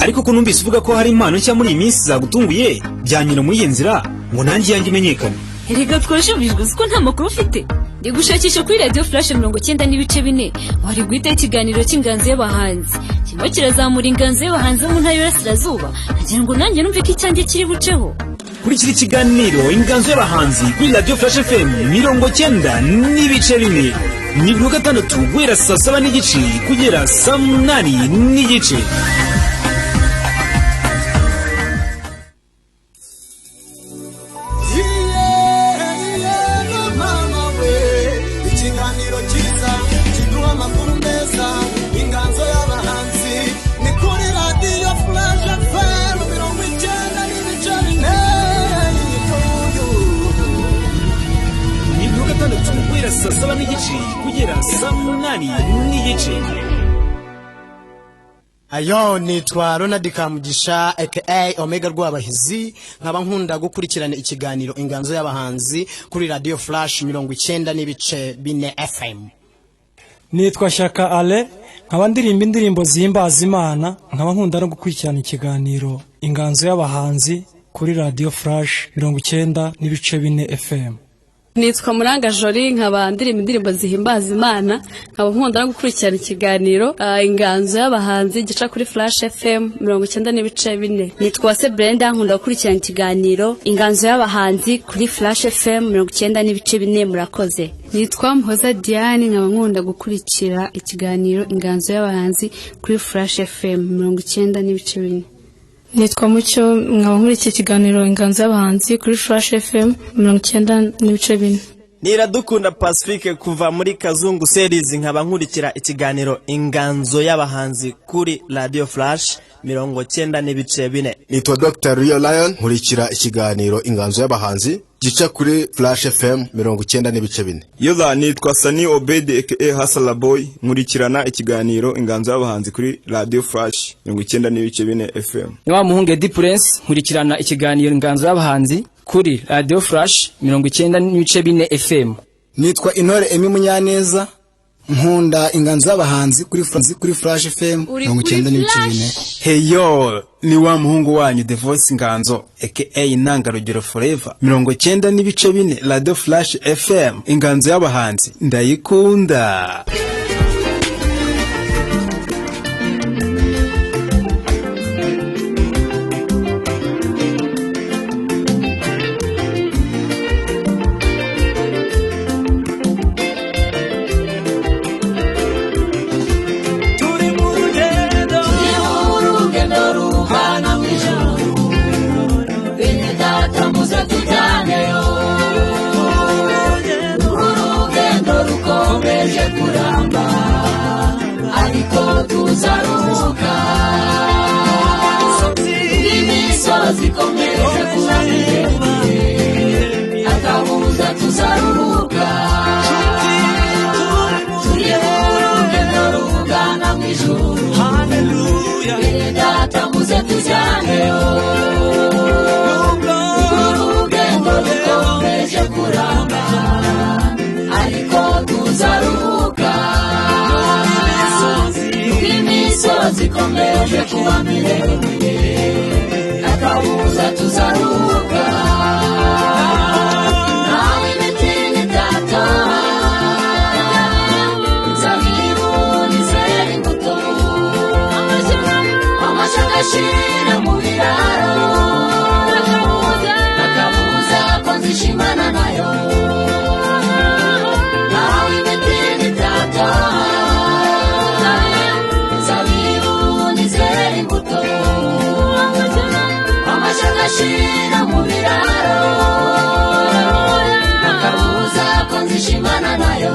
ariko ko numvise uvuga ko hari impano nshya muri iyi minsi zagutunguye byanyura muri iyi nzira ngo nanjye yanjye imenyekane. Erega twashubijwe ko nta makuru ufite. Ndi gushakisha kuri Radio Flash 90.4 wari guhita ikiganiro cy'inganzo y'abahanzi. Kimo kirazamura inganzo y'abahanzi mu ntara y'Iburasirazuba. Nagira ngo nanjye numve ko icyanjye kiri buceho. Kuri kiri kiganiro inganzo y'abahanzi kuri Radio Flash FM 90.4 ni buri gatandatu guhera saa 7:30 kugera saa 8:30. Sasaba n'igice kugera saa 8:30. Ayo nitwa Ronald Kamugisha aka Omega rw'abahizi, nkaba nkunda gukurikirana ikiganiro inganzo y'abahanzi kuri Radio Flash 90.4 FM. Nitwa Shaka Ale, nkaba ndirimba indirimbo zihimbaza Imana, nkaba nkunda no gukurikirana ikiganiro inganzo y'abahanzi kuri Radio Flash 90.4 FM. Nitwa Muranga Jori, nkaba ndirimba indirimbo zihimbaza Imana, nkaba nkunda no gukurikirana ikiganiro inganzo y'abahanzi gica kuri Flash FM 90.4. Nitwa Se Brenda, nkunda gukurikirana ikiganiro inganzo y'abahanzi kuri Flash FM 90.4. Murakoze. Nitwa Mhoza Diane, nkaba nkunda gukurikira ikiganiro inganzo y'abahanzi kuri Flash FM 90.4. Nitwa Mucyo, nkaba nkurikira ikiganiro inganzo y'abahanzi kuri Flash FM 90.4. Niradukunda Pacifique kuva muri Kazungu Series, nkaba nkurikira ikiganiro inganzo y'abahanzi kuri Radio Flash 90.4. Nitwa Dr. Rio Lion, nkurikira ikiganiro inganzo y'abahanzi gica kuri Flash FM 90.4. Yoza nitwa Sani Obede aka Hasala Boy, nkurikirana ikiganiro inganzo y'abahanzi kuri Radio Flash 90.4 FM. Niwa muhunge Di Prince, nkurikirana ikiganiro inganzo y'abahanzi kuri Radio Flash 90.4 FM. Nitwa Intore Emi Munyaneza, nkunda inganzo y'abahanzi kuri Flash FM 90.4. Heyo, ni wa muhungu wanyu The Voice Nganzo aka Intangarugero Forever 90.4 Radio Flash FM. Inganzo y'abahanzi ndayikunda. Tuzaruka imisozi ikomeje kuba miremire, akabuza tuzaruka, turi urugendo rugana mu ijuru, bene data muze tujyaneyo, urugendo rukomeje kuramba, ariko tuzaruka, imisozi ikomeje kuba miremire, akabuza tuzaruka, nawe ibiti bitata, inzabibu nizera imbuto, amashyaka ashira mu biraro, akabuza ko nzishimana nayo, nawe ibiti bitata, shira mu biraro, akabuza ko nzishimana nayo.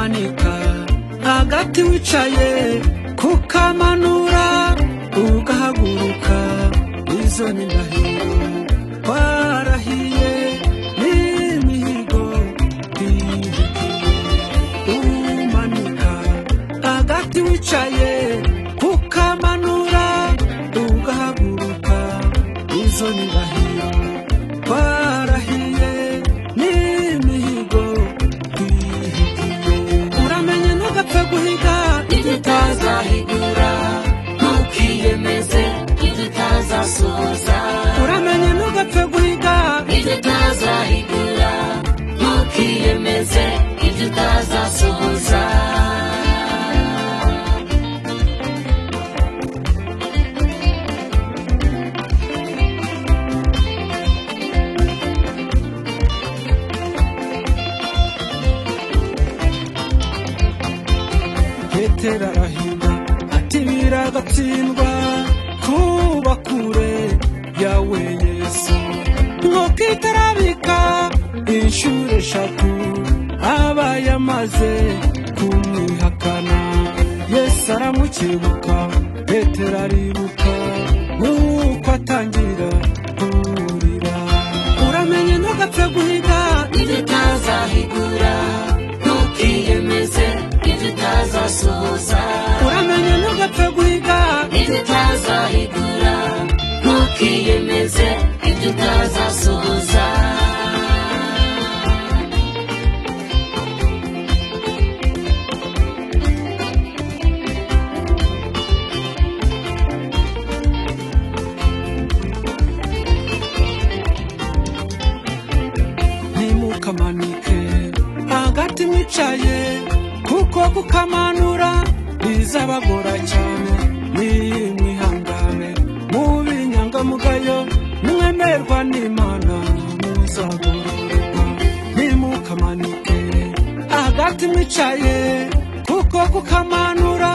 uramanika hagati wicaye kukamanura ugahaguruka izo ni ndahiro warahiye n'imihigo umanika hagati wicaye kukamanura ugahaguruka izo ni ndahiro warahiye n'imihigo uramenye ntugapfe guhiga ibyo utazahigura ntukiyemeze ibyo utazasohoza uramenye ntugapfe guhiga ibyo utazahigura ntukiyemeze ibyo utazasohoza Petero arahinda ati biragatsindwa kuba kure yawe Yesu nk'uko itarabika inshuro 3 aba yamaze kumwihakana Yesu aramukebuka Petero aribuka nuko atangira kurira uramenye ntugapfe guhiga ibyo utazahigura ntukiyemeze ibyo utazasohoza uramenye ntugapfe guhiga ibyo utazahigura ntukiyemeze ibyo utazasohoza ntimukamanike hagati mwicaye kuko kukamanura bizabagora cyane nimwihangane mubinyangamugayo mwemerwa n'Imana muzagororerwa ntimukamanike hagati mwicaye kuko kukamanura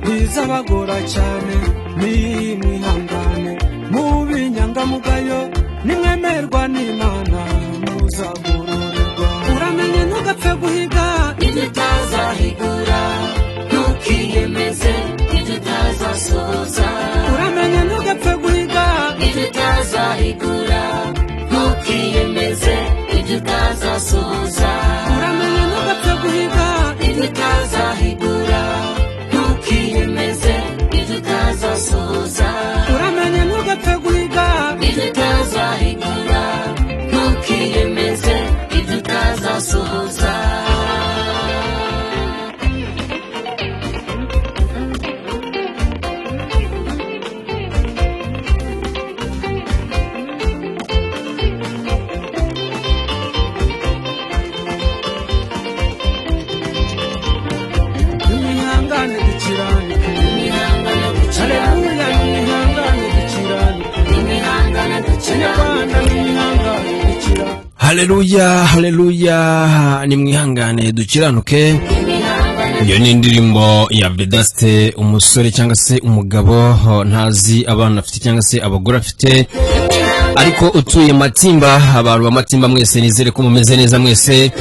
bizabagora cyane nimwihangane mubinyangamugayo nimwemerwa n'Imana muzagororerwa uramenye ntugapfe guhiga ibyo utazahigura ntukiyemeze ibyo utazasohoza uramenye ntugapfe guhiga ibyo utazahigura ntukiyemeze ibyo utazasohoza uramenye ntugapfe guhiga ibyo utazahigura ntukiyemeze ibyo utazasohoza uramenye ntugapfe guhiga ibyo utazahigura ntukiyemeze ibyo utazasohoza nimwihangane dukiranike haleluya nimwihangane dukiranike Abanyarwanda nimwihangane dukiranike haleluya nimwihangane dukiranuke iyo ni indirimbo ya Vedaste umusore cyangwa se umugabo ntazi abana afite cyangwa se abagore afite ariko utuye Matimba abantu ba Matimba mwese nizere ko mumeze neza mwese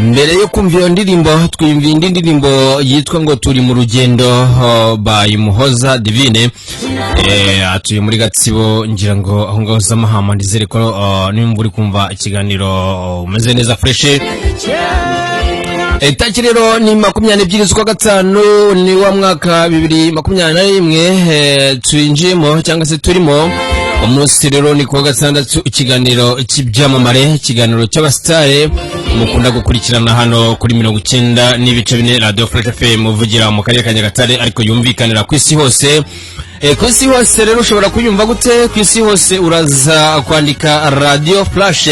mbere yo kumva iyo ndirimbo twimviye indi ndirimbo yitwa ngo turi mu rugendo by Muhoza Divine atuye muri Gatsibo ngira ngo aho ngaho zamahama ndizere ko nimba uri kumva ikiganiro umeze neza fresh Etaki rero ni 22 z'ukwa gatanu ni wa mwaka 2021 twinjiyemo cyangwa se turimo umunsi rero ni kuwa gatandatu ikiganiro cy'ibyamamare ikiganiro cy'abastare mukunda gukurikirana hano kuri 90.4 Radio Flash FM uvugira mu karere ka Nyagatare ariko yumvikanira ku isi hose ku isi hose rero ushobora kuyumva gute ku isi hose uraza kwandika Radio Flash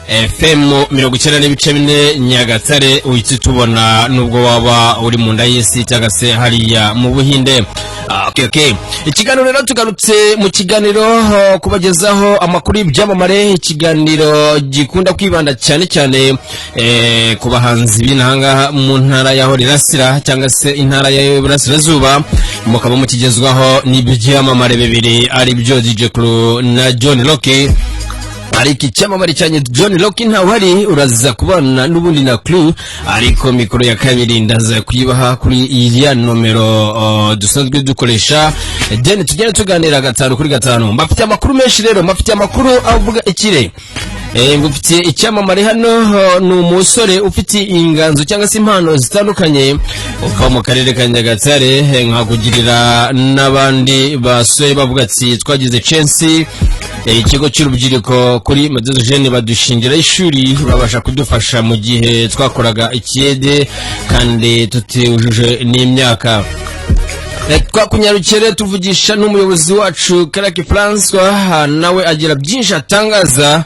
FM 90.4 Nyagatare uhita tubona nubwo waba uri mu nda y'isi cyangwa se hariya mu Buhinde. Okay. Ikiganiro rero tugarutse mu kiganiro kubagezaho amakuru y'ibyamamare ikiganiro gikunda kwibanda cyane ku bahanzi b'inanga mu ntara ya Horirasira cyangwa se intara ya Burasirazuba mukaba mukigezwaho n'ibyamamare bibiri ari byo DJ Crew na John Rocky ariko icyamamare cyane John Locke ntawari uraza kubana n'ubundi na Clue ariko mikoro ya kabiri ndaza kuyibaha kuri iriya nomero dusanzwe dukoresha then tugenda tuganira 5 kuri 5 mbafite amakuru menshi rero mbafite amakuru avuga ikire ngufitiye icyamamare hano ni umusore ufite inganzo cyangwa se impano zitandukanye uva mu karere ka Nyagatare nkagugirira n'abandi basore bavuga ati twagize chance ikigo cy'urubyiruko kuri Madozogene badushingira ishuri babasha kudufasha mu gihe twakoraga ikiyede kandi tutujuje n'imyaka twakunyarukire tuvugisha n'umuyobozi wacu Karaki François nawe agira byinshi atangaza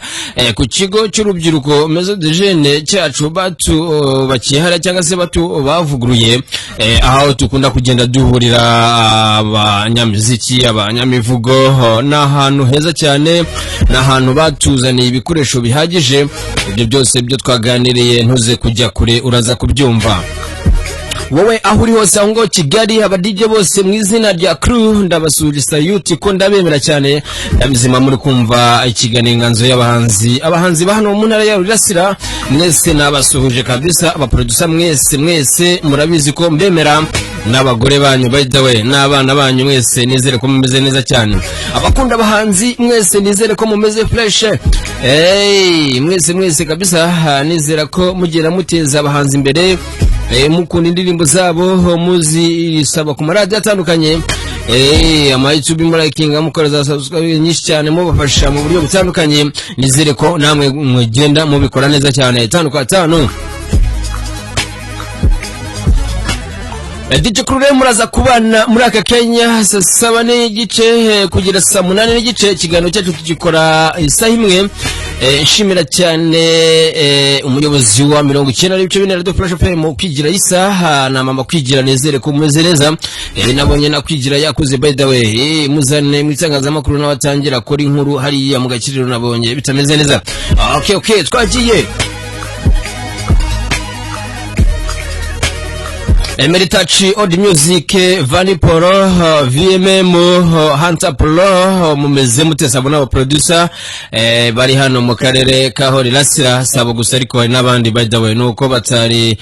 ku kigo cy'urubyiruko Madozogene cyacu batu bakihara cyangwa se batu bavuguruye aho tukunda kugenda duhurira abanyamuziki abanyamivugo n'ahantu heza cyane n'ahantu batuzaniye ibikoresho bihagije ibyo byose byo twaganiriye ntuze kujya kure uraza kubyumva wowe aho uri hose aho ngo Kigali aba DJ bose mu izina rya Crew ndabasuje sayuti ko ndabemera cyane ndabizima muri kumva ikiganiro Inganzo y'abahanzi abahanzi ba hano mu ntara ya Rurasira mwese nabasuhuje kabisa abaproducer mwese murabizi ko mbemera n'abagore banyu by the way n'abana banyu mwese nizere ko mumeze neza cyane abakunda abahanzi mwese nizere ko mumeze fresh mwese kabisa nizera ko mugera muteza abahanzi imbere mukunda indirimbo zabo muzisaba ku maradiyo atandukanye ama YouTube murakinga mukora za subscribe nyinshi cyane mubafasha mu buryo butandukanye nizere ko namwe mugenda mubikora neza cyane 5 kwa 5 DJ Kurure muraza kubana muri aka Kenya saa 7 n'igice kugira saa 8 n'igice ikiganiro cyacu tugikora isaha imwe nshimira cyane umuyobozi wa 90.4 Radio Flash FM kwigira isaha na mama kwigira nezere ko mumeze neza nabonye nakwigira yakoze by the way muzane mwitangaza makuru n'abatangira kora inkuru hariya mu gakiriro nabonye bitameze neza okay twagiye Emeritachi Old Music Vaniporo VMM Hunter Pro mumeze mutesa bona aba producer bari hano mu karere ka Rurasira sabo gusa ariko hari nabandi by the way nuko batari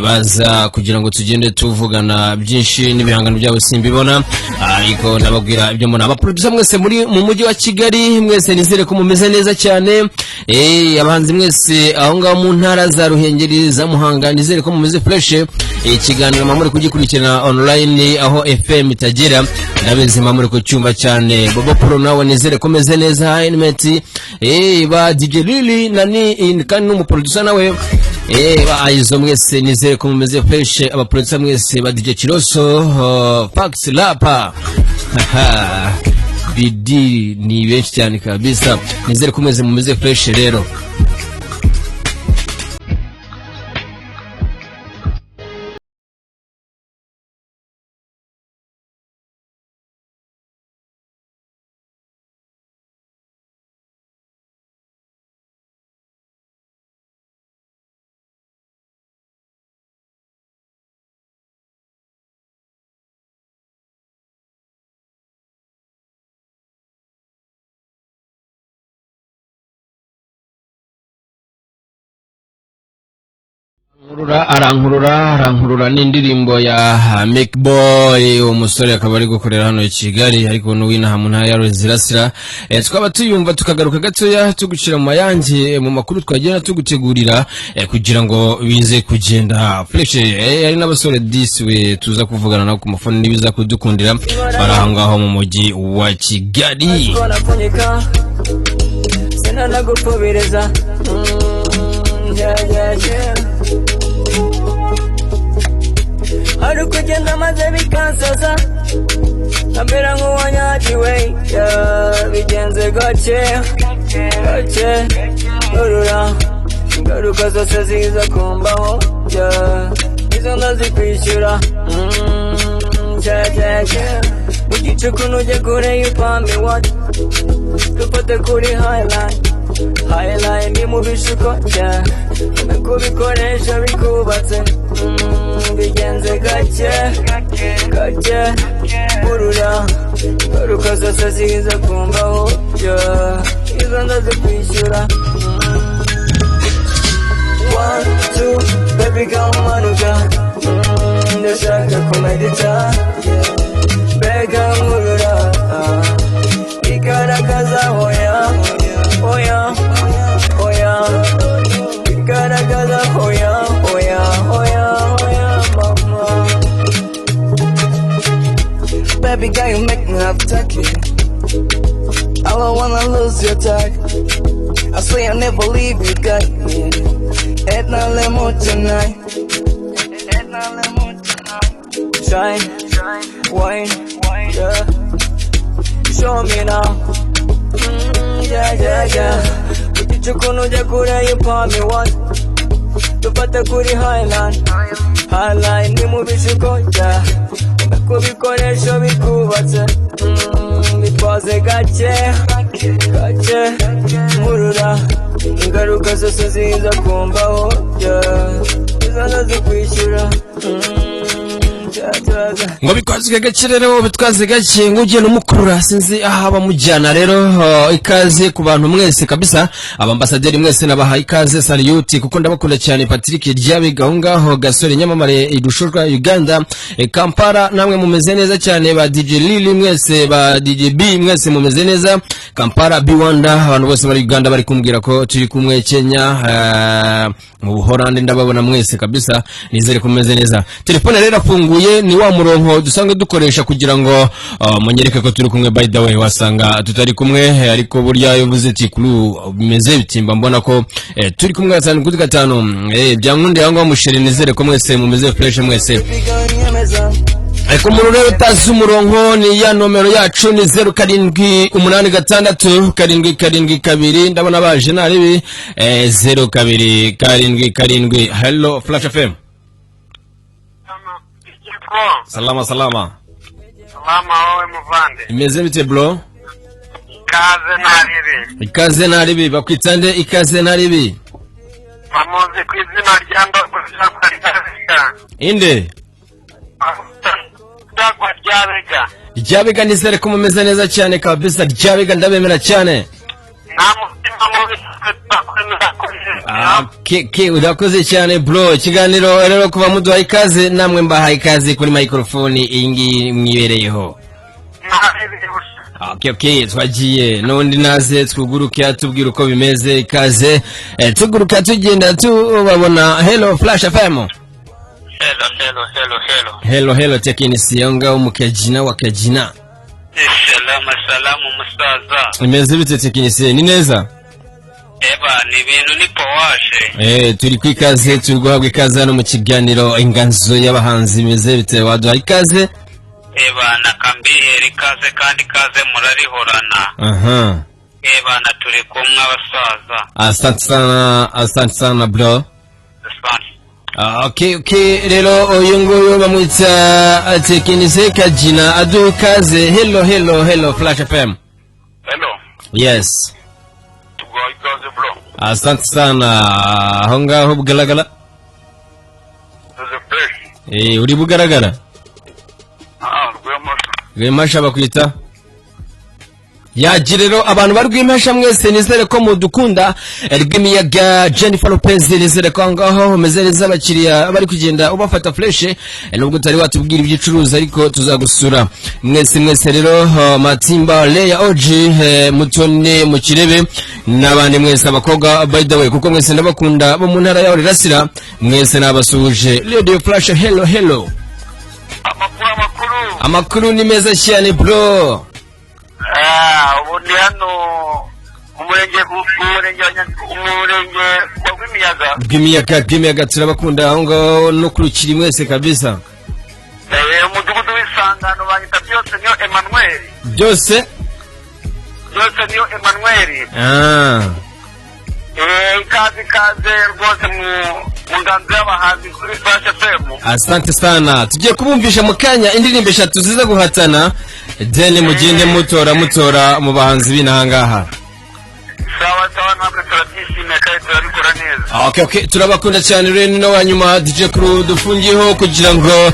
baza kugira ngo tugende tuvugana byinshi n'ibihangano byabo simbibona ariko nababwira ibyo mbona aba producer mwese muri mu mujyi wa Kigali mwese nizere ko mumeze neza cyane abahanzi mwese aho ngaho mu ntara za Ruhengeri za Muhanga nizere ko mumeze fresh ikiganiro mamuri kugikurikirana online aho FM itagera nabeze mamuri ku cyumba cyane Bobo Pro nawe nizere ko meze neza Inmeti ba DJ Lili nani kandi n'umuproducer nawe ba aizo mwese nizere ko mumeze fresh aba producer mwese ba DJ Chiroso Fax Lapa BD ni benshi cyane kabisa nizere ko mumeze fresh rero arankurura n'indirimbo ya Make Boy umusore akaba ari gukorera hano i Kigali ariko n'uwinaha mu ntara ya Rurasira twaba tuyumva tukagaruka gatoya tugucira mu mayange mu makuru twagenda tugutegurira kugira ngo bize kugenda fresh ari n'abasore diswe tuza kuvugana nabo ku mafone nibiza kudukundira barahangaho mu mujyi wa Kigali sena nagupobereza hari kugenda maze bikansaza nambera nk'uwanyagiwe bigenze gake urura ingaruka zose ziza kumbaho izo ndazikwishyura mu gicuku nujye kure y'upambi wacu dufate kuri highline ni mu bishuko kubikoresha bikubatse bigenze gake urura ingaruka zose ziza kumbaho izo ndazikwishyura 1, 2 baby kamanuka ndashaka kumedita bega nkurura igaragaza hoya hoya hoya igaragaza hoya hoya hoya hoya mama. Baby girl, you make me uptight. I don't wanna lose your touch. I swear I'll never leave you, girl. And now let me tonight. Shine, wine, yeah. Show me now. Yeah. Ukichukunu jakura you call me what? Tupata kuri highline ni mubishuko, yeah. Kubikoresho bikubatse bitwaze gake murura ingaruka zose ziza kumbaho izo zikwishyura ngo bikwazwe gake rero bitwaze gake nguje n'umukurura sinzi aha bamujyana rero ikaze ku bantu mwese kabisa abambasaderi mwese nabaha ikaze salute kuko ndabakunda cyane Patrick Ryabiga aho ngaho Gasore Nyamamare idushorwa Uganda Kampala namwe mumeze neza cyane ba DJ Lili mwese ba DJ B mwese mumeze neza Kampala Biwanda abantu bose bari Uganda bari kumbwira ko turi kumwe Kenya mu Buholandi ndababona mwese kabisa nizere kumeze neza telefone rero afunguye ni wa murongo dusanzwe dukoresha kugira ngo munyereke ko turi kumwe by the way wasanga tutari kumwe ariko burya yovuze ati kuru bimeze bitimba mbona ko turi kumwe 5 byankunde yango mushire nizere ko mwese mumeze fresh mwese ariko mu rurero tazi umurongo ni ya nomero yacu ni 0786 ndabona baje naribi 0277 hello Flash FM. Salama. Salama wowe muvande. Imeze bite bro? Ikaze naribi bakwitsande ikaze naribi. Bamuzi ku izina rya Ndagwa inde? Ndagwa Ryabiga nizere ko mumeze neza cyane kabisa Ryabiga ndabemera cyane. Urakoze cyane bro ikiganiro rero kuba muduha ikaze namwe mbaha ikaze kuri microphone ingi mwibereyeho. Okay twagiye nundi naze twuguruke tubwira uko bimeze ikaze tuguruka tugenda tubabona hello Flash FM. Hello tekinisi yonga umukajina wakajina. Salamu musaza. Imeze bite tekinisi ni neza? Ni ibintu ni powashe. Turi kwikaze turi guhabwa ikaze hano mu kiganiro Inganzo y'abahanzi imeze bite waduha ikaze? Nakambihera ikaze kandi ikaze murarihorana. Na turi kumwe abasaza. Asante sana bro. Okay rero uyu nguyu bamwita tekinise kajina aduha ikaze hello Flash FM. Hello. Yes. Bro. Asante sana aho ngaho bugaragara. Uri bugaragara? Rwemasha bakwita yagirero abantu barwimasha mwese nizere ko mudukunda Rwimiyaga Jennifer Lopez nizere ko ngaho mezereza abakiriya bari kugenda ubafata fresh nubwo tari watubwira ibyicuruza ariko tuzagusura mwese rero Matimba Leya Oji Mutone mu Kirebe nabandi mwese abakobwa by the way kuko mwese ndabakunda bo mu ntara ya Orasira mwese nabasuje Radio Flash hello amakuru ni meza cyane bro. Ubundi hano umurenge wa Rwimiyaga turabakunda aho ngaho no kurukira mwese kabisa. Umudugudu w'isangano banyita byose niyo Emmanuel. Byose niyo Emmanuel. Ikaze rwose mu nganzo y'abahanzi kuri Flash FM. Asante sana tugiye kubumvisha mu kanya indirimbo 3 ziza guhatana dene mugende mutora mu bahanzi binahangaha. Sawa sawa ntabwo turabyishimiye kandi turabikora neza. Okay, turabakunda cyane rero no wanyuma DJ Crew dufungiyeho kugira ngo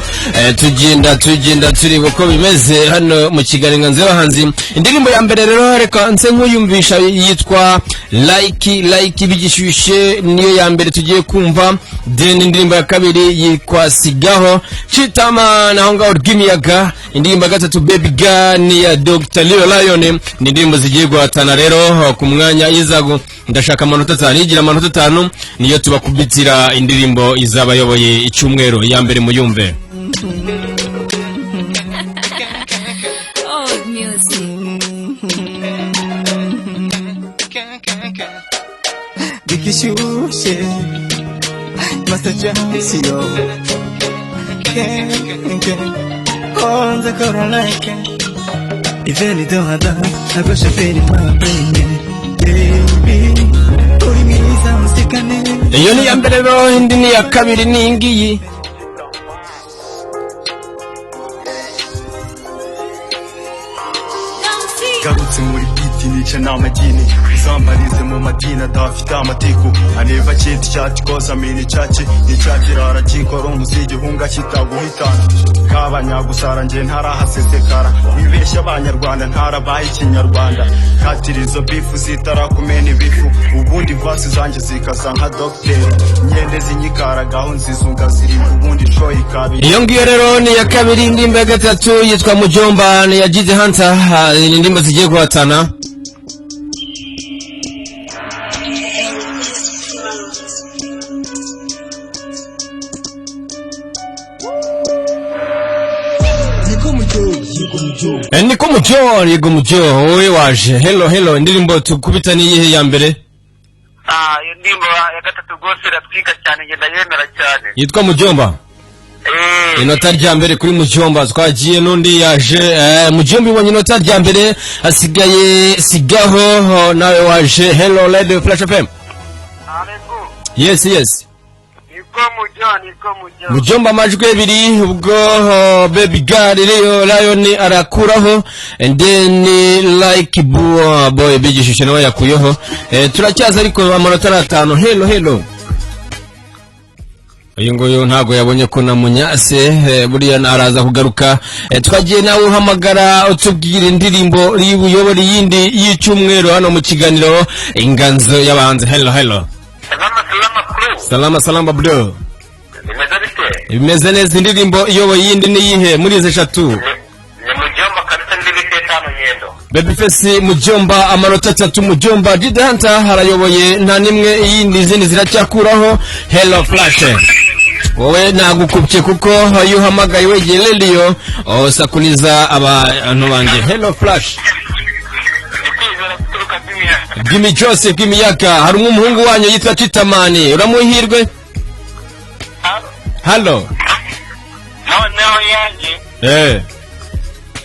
tugenda turi uko bimeze hano mu kigali Inganzo y'abahanzi. Indirimbo ya mbere rero reka nse nkuyumvisha yitwa like bigishushe, niyo ya mbere tugiye kumva. Then indirimbo ya kabiri yitwa Sigaho Chitama na honga urgimiyaga. Indirimbo ya gatatu Baby Girl ni ya Dr. Lion. Ni indirimbo zigiye guhatana rero ku mwanya yizago. Ndashaka amanota 5, igira amanota 5 niyo tubakubitira indirimbo izaba yoboye icyumweru ya mbere muyumve. Oh, music. Bigishushe Master Jasio Onze korolaike Iveli dohada Agosha feri mabene Baby Uri mwiza ustikane. Iyo ni ya mbere rero, indi ni ya kabiri ni ngiyi. Garutse muri biti nica n'amagini uzambarize mu madini adafite amatiko aneva kintu cyati koza mini cyaki nicyakirara kikora umuzigi hunga kitaguhitana kabanyagusara nje ntarahasesekara wibeshya abanyarwanda ntarabaye ikinyarwanda katirizo bifu zitarakumena ibifu ubundi vasi zanjye zikasa nka docteur nyende zinyikaragaho nzizunga ziri ubundi coy kabiri. Iyo ngiyo rero ni ya kabiri. Indirimbo ya gatatu yitwa Mujomba ni ya Jide Hunter. Indirimbo zigiye guhatana. Niko mujo wowe waje. Hello indirimbo tukubita ni yihe ya mbere? Iyo ndimbo ya gatatu gose ratwika cyane ngenda yemera cyane. Yitwa Mujomba. Inota rya mbere kuri Mujomba twagiye nundi yaje. Mujomba ibonye inota rya mbere, asigaye Sigaho nawe waje. Hello Radio Flash FM. Yes. Niko mujo. Mujomba amajwi abiri, ubwo Baby Girl Lion arakuraho, and then like boy bigishushe nawe yakuyeho. Turacyaza ariko amanota 5. Hello. Uyu nguyu ntago yabonye ko namunyase, buriya araza kugaruka. Twagiye nawe uhamagara utubwira indirimbo y'ubuyobora yindi y'icyumweru hano mu kiganiro Inganzo y'abahanzi. Hello. Salama bro. Bimeze neza. Indirimbo iyoboye yindi ni yihe muri izo 3? Ni Mujomba kabisa ndibite 5 nyendo. Babyface Mujomba amanota 3. Mujomba Jide Hunter harayoboye nta nimwe, yindi izindi ziracyakuraho. Hello Flash. Wowe nagukubye kuko iyo uhamagaye wegeye radio osakuniza abantu banjye. Hello Flash. Gimi Joseph Gimiyaka, hari umuhungu wanyu yitwa Titamani, uramuhirwe? Hello. Naho yanjye.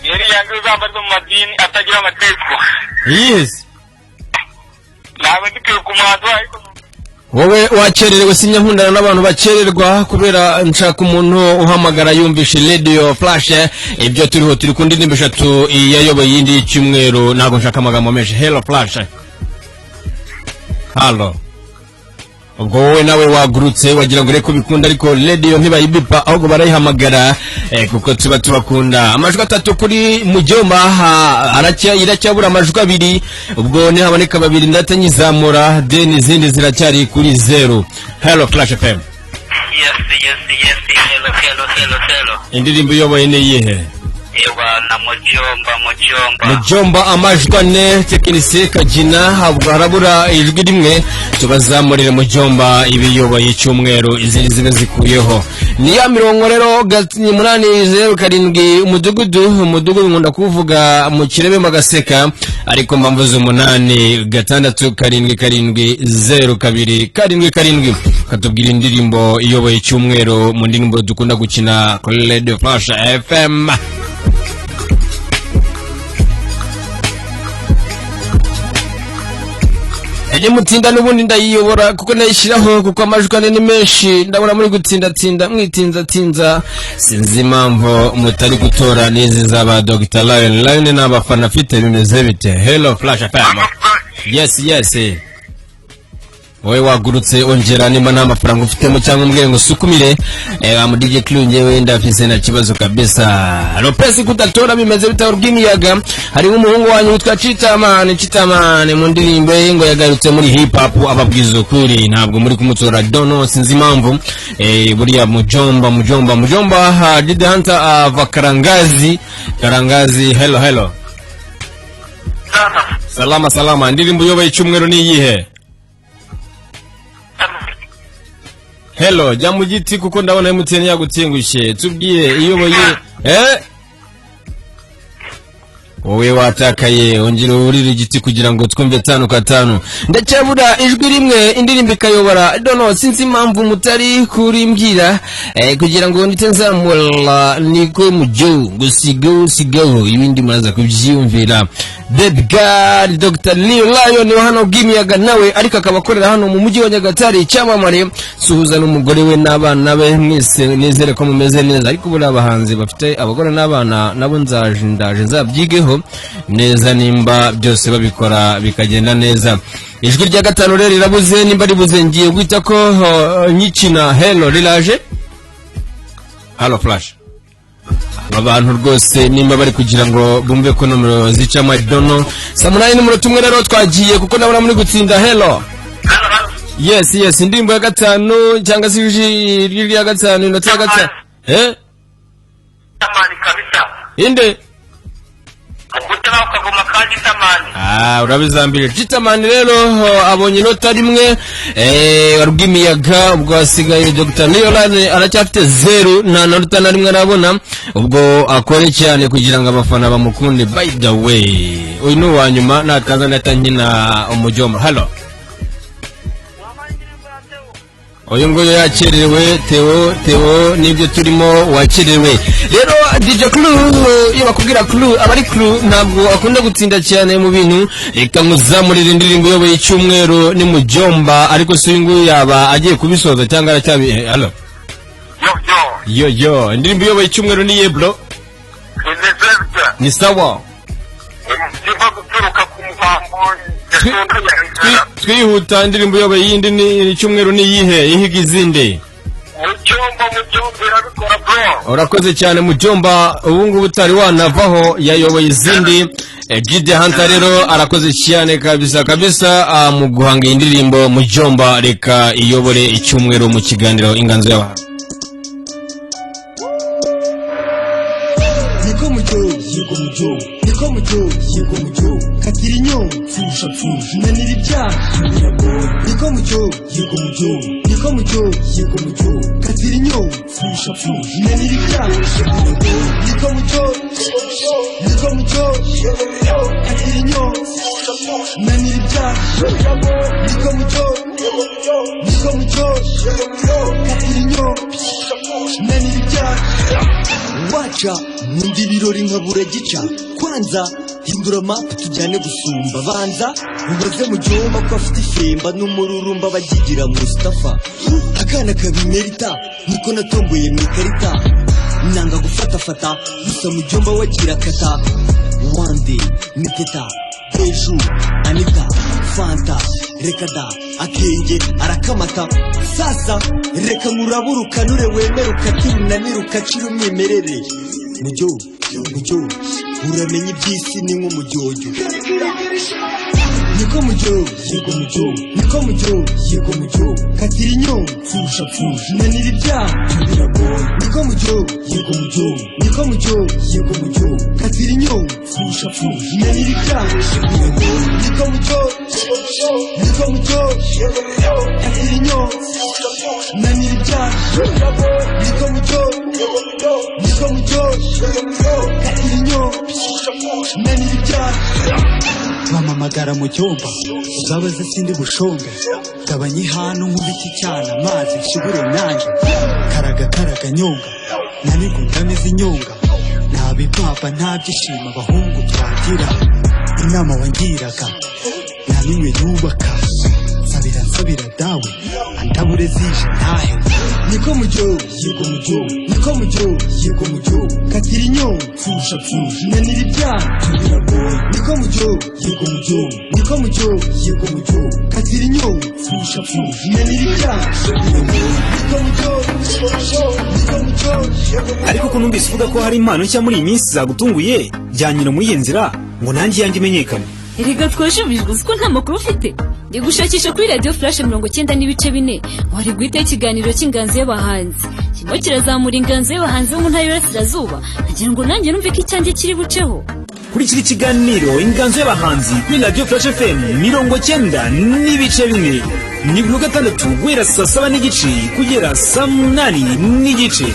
Yari yanjye uzambaza mu madini atagira amategeko. Yes. Ntabwo ndikwiye kumwadwa ariko wowe wakererewe. Sinyankundana n'abantu bakererwa kubera nshaka umuntu uhamagara yumvishe Radio Flash. Ibyo turi ku ndirimbo 3 yayoboye yindi y'icyumweru, ntago nshaka amagambo menshi. Hello Flash. Hello. Ubwo wowe nawe wagurutse wagira ngo reko bikunda, ariko radio ntibayibipa ahubwo barayihamagara kuko tuba tubakunda. Amajwi 3 kuri Mujomba, iracyabura amajwi 2. Ubwo ni haboneka 2 ndatanyizamura, then izindi ziracyari kuri 0. Hello Flash FM. Yes. Hello. Indirimbo yoboye ni yihe? Na Mujomba amajwi 4. Tekinisi Kagina habwo harabura ijwi rimwe, tubazamurire Mujomba ibiyoboye icyumweru, izindi zibe zikuyeho. Ni ya mirongo rero 807 umudugudu nkunda kuvuga mu Kirebe Magaseka, ariko mpamvuze 8677022 katubwira indirimbo iyoboye icyumweru mu ndirimbo dukunda gukina kuri Radio Flash FM. Ege mutinda n'ubundi ndayiyobora kuko nayishiraho, kuko amajwi ni menshi, ndabona muri gutsinda mwitinza sinzi impamvu mutari gutora n'izi zaba Dr. Lion n'abafana afite bimeze bite. Hello Flash FM. Yes. wowe wagurutse ongera nimba nta mafaranga ufitemo cyangwa umbwire ngo sukumire mu DJ Clue ngewe ndafise na kibazo kabisa. Lopez kutatora bimeze bitaro bw'imiyaga. Hari umuhungu wanyu witwa Chitamane mu ndirimbo ye ngo yagarutse muri hip hop ababwiza ukuri ntabwo muri kumutora dono sinzi impamvu. Buriya mujomba Did Hunter ava Karangazi. Hello salama ndirimbo yoba icyumweru ni iyihe? Hello jamu giti kuko ndabona MTN yagutengushye tubwiye iyoboye wowe watakaye ongera urire igiti kugira ngo twumve 5 ndacyabura ijwi rimwe indirimbo ikayobora dono sinzi impamvu mutari kurimbwira kugira ngo nitenzamura niko mujyo gusigaho ibindi muraza kubyiyumvira. Baby God Dr. Leo Lion hano bw'imiyaga nawe ariko akabakorera hano mu mujyi wa Nyagatare cyamamare suhuza n'umugore we n'abana be mwese nizere ko mumeze neza ariko buri abahanzi bafite abagore n'abana nabo ndaje nzabyigeho neza nimba byose babikora bikagenda neza. Ijwi rya gatanu rero rirabuze nimba ribuze ngiye gwita ko nyikina hello rilaje Hello Flash abantu rwose nimba bari kugira ngo bumve ko nomero zica madono samunayi numero tumwe rero twagiye kuko nabona muri gutsinda. Hello yes indirimbo ya gatanu cyangwa se ijwi rya gatanu inota ya gatanu tamani kabisa inde ukutana ukavuma kandi tamani urabizambire Chitamani rero abonye inota rimwe rw'imiyaga ubwo asigaye Dr. Leolane aracyafite 0 nta nota na rimwe arabona ubwo akore cyane kugira ngo abafana bamukunde. By the way uyu ni wa nyuma nakaza natanyina umujomba. Hello uyu ngo yakerewe Theo nibyo turimo wakerewe rero DJ Clue iyo bakubwira Clue abari Clue ntabwo akunda gutsinda cyane mu bintu reka muzamurira indirimbo yoboye icyumweru ni mujomba ariko se uyu nguyu yaba agiye kubisoza cyangwa aracyabi. Hello yo indirimbo yoboye icyumweru ni ye bro ni sawa twihuta indirimbo yoboye yindi ni icyumweru ni yihe ihiga izindi urakoze cyane mujomba ubu ngubu utari wanavaho yayoboye izindi. Did Hunter rero arakoze cyane kabisa mu guhanga indirimbo mujomba reka iyobore icyumweru mu kiganiro inganzo y'abantu. niko mujyo katira inyonga pfusha nanira ibyaha niko mujyo katira inyonga pfusha nanira ibyaha niko mujyo katira inyonga nanira ibyaha niko mujyo katira inyonga nanira ibyaha wacha mundi birori nkabura gica kwanza hindura map tujyane gusumba banza ubaze mu gihoma ko afite ifemba n'umururumba bagigira Mustafa akana kabimerita niko natomboye mu ikarita nanga gufata gusa mu jomba wagira kata wande nipeta Beju Anita Fanta rekada akenge arakamata sasa reka muraburuka nure wemeruka kinaniruka ciri umwimerere mujyo uramenye iby'isi ni nk'umujyojo niko mujyo katira inyonga pfusha nanira ibyaha niko mujyo katira inyonga pfusha nanira ibyaha niko mujyo katira inyonga nanira ibyaha niko mujyo katira inyonga nanira ibyaha bamamagara mu cyumba uzabaze sindi bushonga gabanye hano nk'ubiti cyane amazi nshibure nanjye karaga nyonga nanigo ndamize inyonga nta bipapa nta byishimo abahungu twagira inama wangiraga nta nimwe yubaka nsabira nsabira dawe andabure zije ntahe niko mujyo yego mujyo niko mujyo yego mujyo katira inyonga pfusha pfusha nanira ibyaha biragoye niko mujyo yego mujyo niko mujyo yego mujyo katira inyonga pfusha pfusha nanira ibyaha biragoye niko mujyo niko mujyo. Ariko ko numvise uvuga ko hari impano nshya muri iyi minsi zagutunguye byanyura muri iyi nzira ngo nanjye yanjye imenyekane. Erega twashubijwe ko nta makuru ufite. Ndi gushakisha kuri Radio Flash 90.4 wari guhita ikiganiro cy'inganzo y'abahanzi. Kimo kirazamura inganzo y'abahanzi bo mu ntara y'Iburasirazuba kugira ngo nanjye numve ko icyanjye kiri buceho. Kuri iki kiganiro inganzo y'abahanzi kuri Radio Flash FM 90.4 ni buri gatandatu guhera saa 7 n'igice kugera saa 8 n'igice.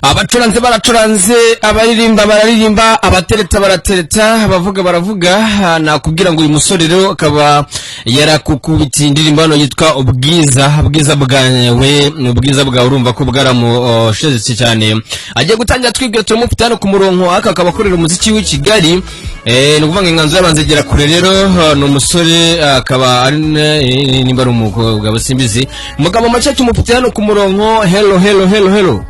Abacuranze baracuranze, abaririmba bararirimba, abatereta baratereta, abavuga baravuga. Nakubwira ngo uyu musore rero akaba yarakukubitiye indirimbo hano yitwa ubwiza bwawe, ubwiza bwawe urumva ko bwaramushezetse cyane. Agiye gutangira twibwira turamufite hano ku murongo akaba akorera umuziki w'i Kigali. Ni ukuvuga inganzo y'abanzi igera kure rero. Ni umusore akaba ari nimba ari umukobwa basimbizi. Umugabo mace tumufite hano ku murongo. Hello.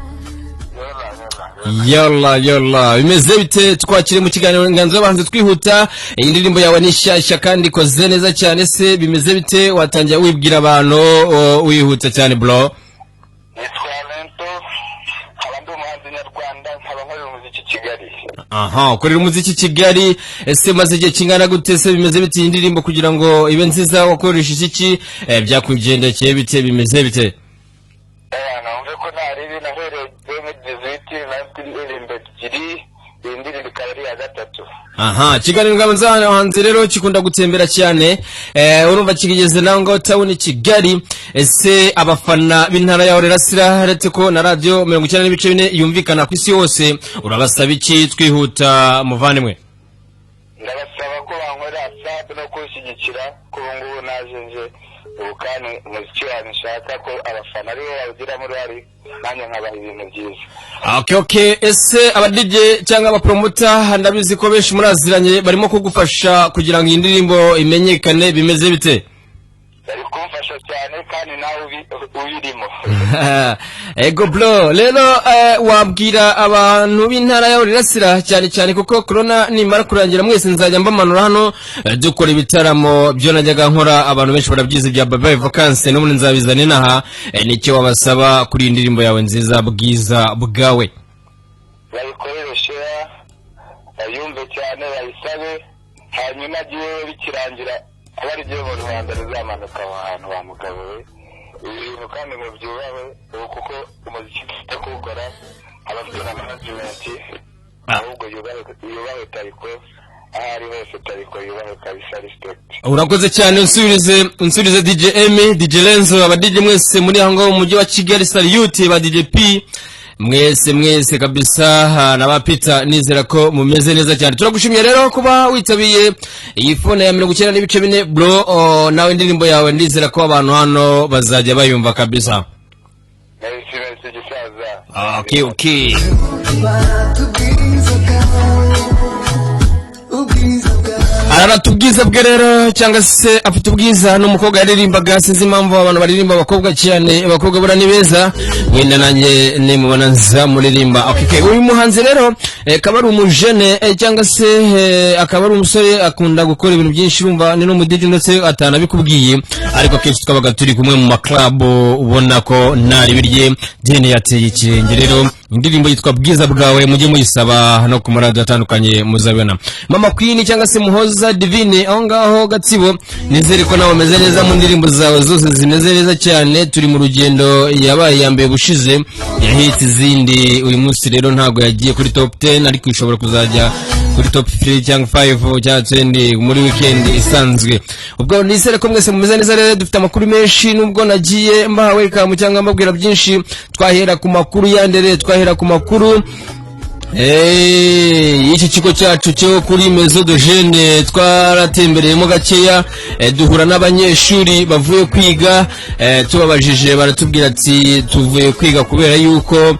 Yalla bimeze bite? Twakire mu kiganiro inganzo y'abahanzi twihuta. Iyi ndirimbo yawe ni shyashya kandi ikoze neza cyane. Se bimeze bite? Watangiye wibwira abantu wihuta cyane bro. Aha, ukorera umuziki Kigali. Ese maze igihe kingana gute? Se bimeze bite iyi ndirimbo kugira ngo ibe nziza? Wakoresha iki? Byakugendekeye bite? Bimeze bite? Aha, kiganiro inganzo y'abahanzi rero kikunda gutembera cyane. Urumva kigeze nango town Kigali. Ese abafana b'intara ya Orerasira haretse ko na radio 90.4 yumvikana ku isi yose, urabasaba iki twihuta muvandimwe? Ndabasaba ko bankorera WhatsApp no kushyigikira ko ngubu najenje ubukane umuziki wanjye nshaka ko abafana aribo bawugira muri ari nanjye nkabaha ibintu byiza. Okay. Ese aba DJ cyangwa aba promoter ndabizi ko benshi muraziranye barimo kugufasha kugira ngo iyi ndirimbo imenyekane, bimeze bite? Bari kumfasha cyane kandi nawe ubirimo. Ego bro, rero wabwira abantu b'intara ya Orerasira cyane kuko corona nimara kurangira mwese nzajya mbamanura hano dukora ibitaramo byo najyaga nkora. Abantu benshi barabyize bya bye vacances n'ubundi nzabizana naha. Nicyo wabasaba kuri indirimbo yawe nziza bwiza bwawe? Bayikoreshe bayumve cyane, bayisabe, hanyuma giye bikirangira abari giye mu Rwanda rizamanuka ahantu ba mugabo we. Ibintu kandi mu byubawe kuko umuziki tukukora abafite na management ahubwo yubawe tariko ahari hose tariko yubahe kabisa respect. Urakoze cyane unsubirize DJ Emi, DJ Lenzo, aba DJ mwese muri hango mu mujyi wa Kigali, salute ba DJ P mwese kabisa n'abapita, nizera ko mumeze neza cyane. Turagushimiye rero kuba witabiye iyi phone ya 94 bro, nawe indirimbo yawe ndizera ko abantu hano bazajya bayumva kabisa. Merci gisaza. Okay. Aratubwiza bwe rero cyangwa se afite ubwiza n'umukobwa yaririmbaga, sinzi impamvu abantu baririmba abakobwa cyane, abakobwa bura ni beza, wenda nanjye nimubona nza muririmba. Okay, uyu muhanzi rero akaba ari umujene cyangwa se akaba ari umusore akunda gukora ibintu byinshi, urumva ni no mu DJ ndetse atanabikubwiye, ariko kenshi twabaga turi kumwe mu maclub, ubona ko ntari birye dene yateye ikirenge. Rero indirimbo yitwa Bwiza Bwawe, mujye muyisaba hano ku maradiyo atandukanye muzabona. Mama Queen cyangwa se Muhoza Divine aho ngaho Gatsibo, nizere ko nawe umeze neza mu ndirimbo zawe zose zimeze neza cyane. Turi mu rugendo yabaye yambaye bushize, yahita izindi uyu munsi rero ntago yagiye kuri top 10, ariko ishobora kuzajya kuri top 3 cyangwa 5 cyangwa 10 muri weekend isanzwe. Ubwo nizere ko mwese mumeze neza. Rero dufite amakuru menshi, nubwo nagiye mbaha welcome cyangwa mbabwira byinshi. Twahera ku makuru yandere, twahera ku makuru iki kigo cyacu cyo kuri Maison de Jeunes. Twaratembereyemo gakeya, duhura n'abanyeshuri bavuye kwiga, tubabajije baratubwira ati tuvuye kwiga kubera yuko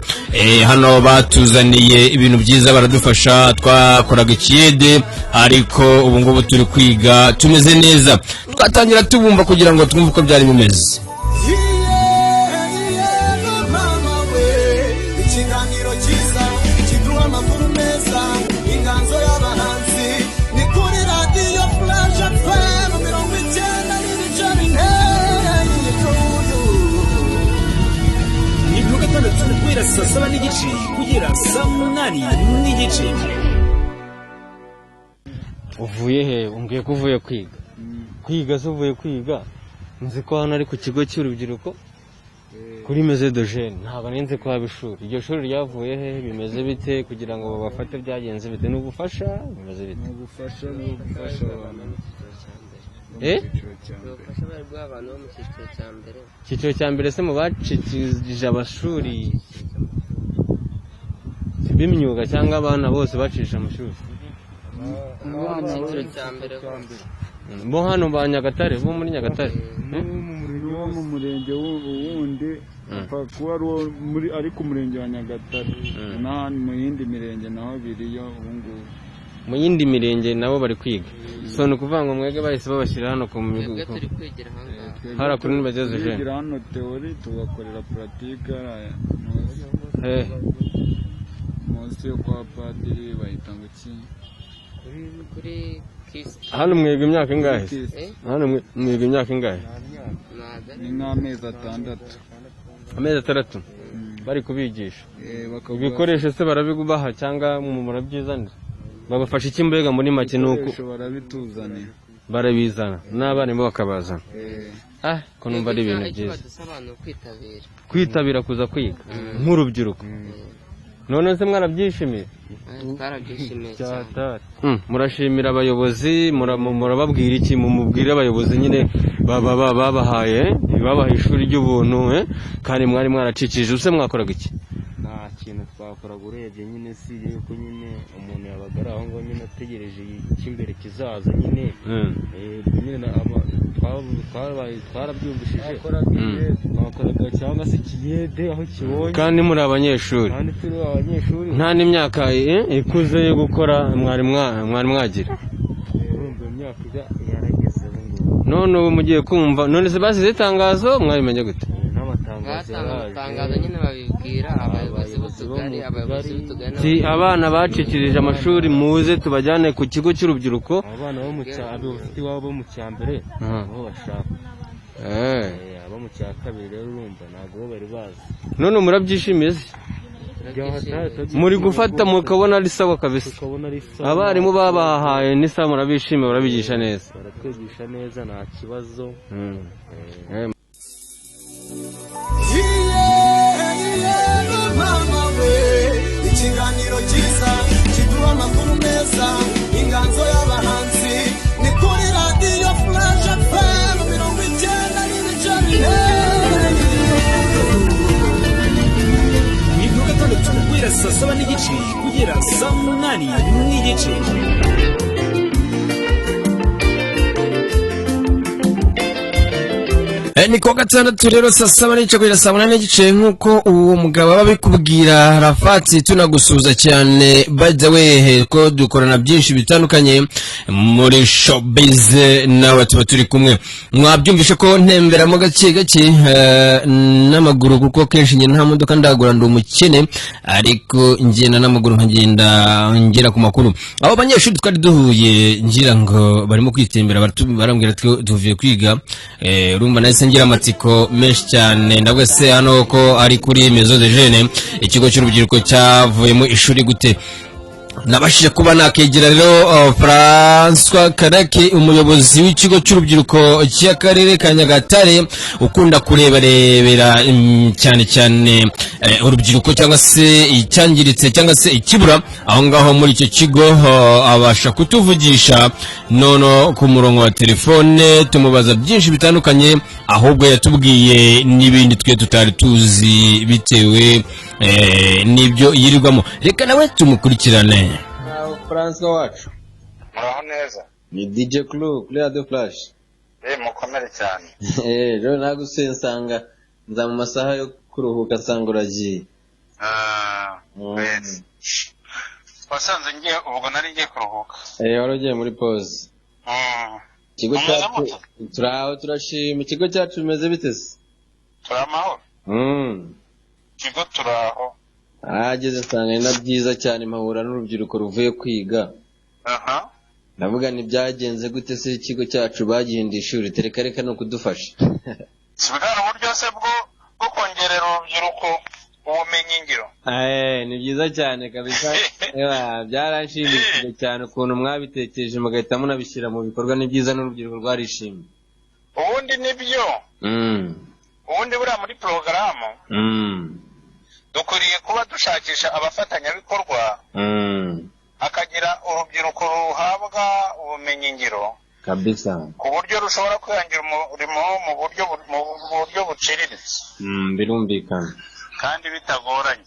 hano batuzaniye ibintu byiza, baradufasha. Twakoraga ikiyede ariko ubu ngubu turi kwiga tumeze neza. Twatangira tubumva kugira ngo twumve uko byari bimeze. Saba n'igice kugera saa 8 n'igice. Uvuye he? Umbwiye ko uvuye kwiga se uvuye kwiga? Nzi ko hano ari ku kigo cy'urubyiruko kuri Maison de Jeunes, ntabwo ninze ko haba ishuri. Iryo shuri ryavuye he? Bimeze bite kugira ngo babafate? Byagenze bite? N'ubufasha bimeze bite? Ubufasha abantu ubufasha bari bw'abantu bo mu cyiciro cya mbere se mu bacikije amashuri b'imyuga cyangwa abana bose bacisha amashuri? Bo hano ba Nyagatare, bo muri Nyagatare, mu murenge wundi kuba ari ku murenge wa Nyagatare, n'ahandi mu yindi mirenge naho biriyo ubu ngubu. Mu yindi mirenge nabo bari kwiga. So ni ukuvuga ngo mwege bahise babashyira hano ku migo. Hara kuri Maison de Jeunes. Hano teori tugakorera pratique munsi yo kwa padiri bahita ngo iki? Kuri hano mwega imyaka ingahe? Hano mwega imyaka ingahe? Ni nk'amezi 6. Amezi 6 bari kubigisha. Ibikoresho se barabigubaha cyangwa murabyizanira? Babafasha iki mbega muri make? Nuko barabituzanira, barabizana n'abarimu bakabazana. Ko numva ari ibintu byiza kwitabira kuza kwiga nk'urubyiruko. None se mwarabyishimiye? Twarabyishimiye cyane. Murashimira abayobozi, murababwira iki? Mumubwire abayobozi nyine babahaye ishuri ry'ubuntu, kandi mwari mwaracikije. Use mwakoraga iki? Nta kintu twakoraga urebye nyine, si yuko nyine umuntu yabagara aho ngo nyine ategereje icy'imbere kizaza nyine. Nyine twarabyumvishije, twakoraga cyangwa se ikiyede aho kibonye, kandi muri abanyeshuri, kandi turi abanyeshuri, nta n'imyaka ikuze yo gukora mwari mwagira. Urumva imyaka yarageze ngo none ubu mugiye kumva. None se basize itangazo mwabimenye gute? Amatangazo nyine babibwira abayobozi b'utugari, si abana bacikirije amashuri muze tubajyane ku kigo cy'urubyiruko. Abana bo mu cyaro bo mu cyambere bo bashaka, abo mu cya kabiri rero urumva ntabwo bari bazi. None murabyishimiye se? Muri gufata mukabona ari sawa kabisa? Abarimu babahaye ni sawa, murabishimiye, murabigisha neza? Baratwigisha neza, nta kibazo. Ikiganiro cyiza kiduha amakuru meza, inganzo y'aba 7 n'igice kugera saa 8 n'igice. Ni kwa gatandatu rero saa 7 n'igice kugera saa 8 n'igice nkuko uwo mugabo babikubwira Rafati, tunagusuza cyane. By the way, ko dukorana byinshi bitandukanye muri showbiz nawe tuba turi kumwe. Mwabyumvishe ko ntemberamo gake gake n'amaguru, kuko kenshi nge nta modoka ndagura ndi umukene, ariko ngenda n'amaguru nkagenda ngera ku makuru. Abo banyeshuri twari duhuye ngira ngo barimo kwitembera, barambwira tuvuye kwiga, urumva nahise ngira amatsiko menshi cyane. Ndabwese hano ko ari kuri Maison de Jeunes, ikigo cy'urubyiruko cyavuyemo ishuri gute. Nabashije kuba nakegera rero François Karake, umuyobozi w'ikigo cy'urubyiruko cy'akarere ka Nyagatare, ukunda kurebarebera cyane cyane urubyiruko cyangwa se icyangiritse cyangwa se ikibura aho ngaho muri icyo kigo. Abasha kutuvugisha nono ku murongo wa telefone, tumubaza byinshi bitandukanye, ahubwo yatubwiye n'ibindi twe tutari tuzi bitewe n'ibyo yirirwamo. Reka nawe tumukurikirane. François wacu muraho neza, ni DJ Clue kuri Radio Flash. Mukomere cyane. Rero nagusensanga nza mu masaha yo kuruhuka nsanga uragiye. Wasanze ngiye ubwo nari ngiye kuruhuka. Wari ugiye muri pause. Ikigo cyacu turaho turashima. Ikigo cyacu bimeze bite se? Turamahoro. Ikigo turaho. Ageze nsanga ni na byiza cyane, mpahura n'urubyiruko ruvuye kwiga. Ndavuga ni byagenze gute se ikigo cyacu bagihinda ishuri? Tereka reka no kudufasha. Sibigana uburyo se bwo kongerera urubyiruko ubumenyi ngiro. Ni byiza cyane kabisa. Byaranshimishije cyane ukuntu mwabitekereje mugahita munabishyira mu bikorwa. Ni byiza n'urubyiruko rwarishimye. Ubundi nibyo. Ubundi buriya muri porogaramu dukwiriye kuba dushakisha abafatanyabikorwa, hakagira urubyiruko ruhabwa ubumenyi ngiro kabisa, ku buryo rushobora kwihangira umurimo mu buryo buciriritse. Birumvikana kandi bitagoranye.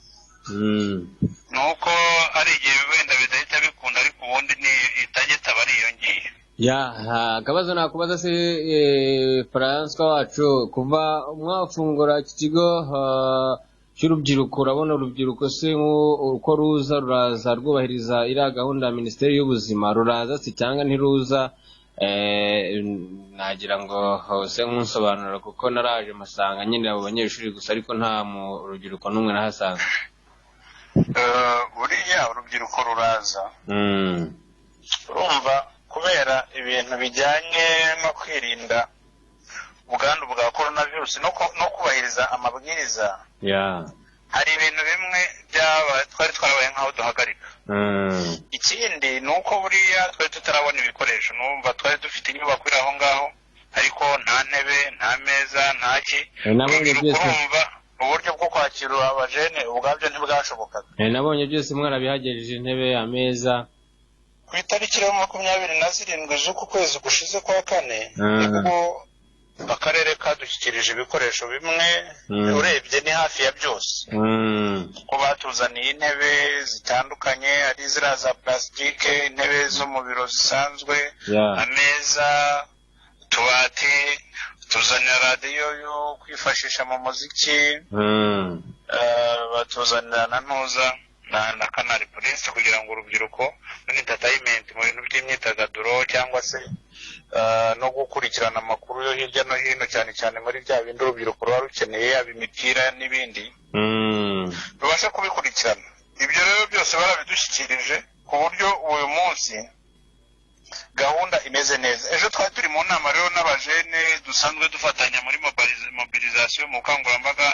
Nuko ari igihe wenda bidahita bikunda, ariko ubundi ni itageta bari yongeye. Akabazo nakubaza se François wacu, kuva mwafungura iki kigo cy'urubyiruko, urabona urubyiruko se uko ruraza rwubahiriza iriya gahunda ya Minisiteri y'Ubuzima, ruraza se cyangwa ntiruza? Nagira ngo hose nk'unsobanura, kuko naraje masanga nyine abo banyeshuri gusa, ariko nta mu rubyiruko n'umwe nahasanga. Buriya urubyiruko ruraza, urumva, kubera ibintu bijyanye no kwirinda ubwandu bwa coronavirus no kubahiriza amabwiriza. Hari ibintu bimwe twari twarabaye nk'aho duhagarika. Ikindi ni uko buriya twari tutarabona ibikoresho. Numva twari dufite inyubako iri aho ngaho, ariko nta ntebe, nta meza, nta ki. Urumva uburyo bwo kwakira abajene ubwabyo ntibwashobokaga. Nabonye byose mwarabihagejeje, intebe, ameza. Ku itariki ya 27 z'uku kwezi gushize kwa 4 nibwo akarere kadushyikirije ibikoresho bimwe, urebye ni hafi ya byose. Ko batuzaniye intebe zitandukanye, ari ziriya za plastique, intebe zo mu biro zisanzwe, ameza, utubati, tuzanira radiyo yo kwifashisha mu muziki, batuzanira na ntuza na Canal Plus kugira ngo urubyiruko entertainment mu bintu by'imyidagaduro cyangwa se no gukurikirana amakuru yo hirya no hino, cyane cyane muri bya bindi urubyiruko ruba rukeneye, imipira n'ibindi, rubasha kubikurikirana. Ibyo rero byose barabidushyikirije ku buryo uyu munsi gahunda imeze neza. Ejo twari turi mu nama rero n'abajene dusanzwe dufatanya muri mobilisation mu bukangurambaga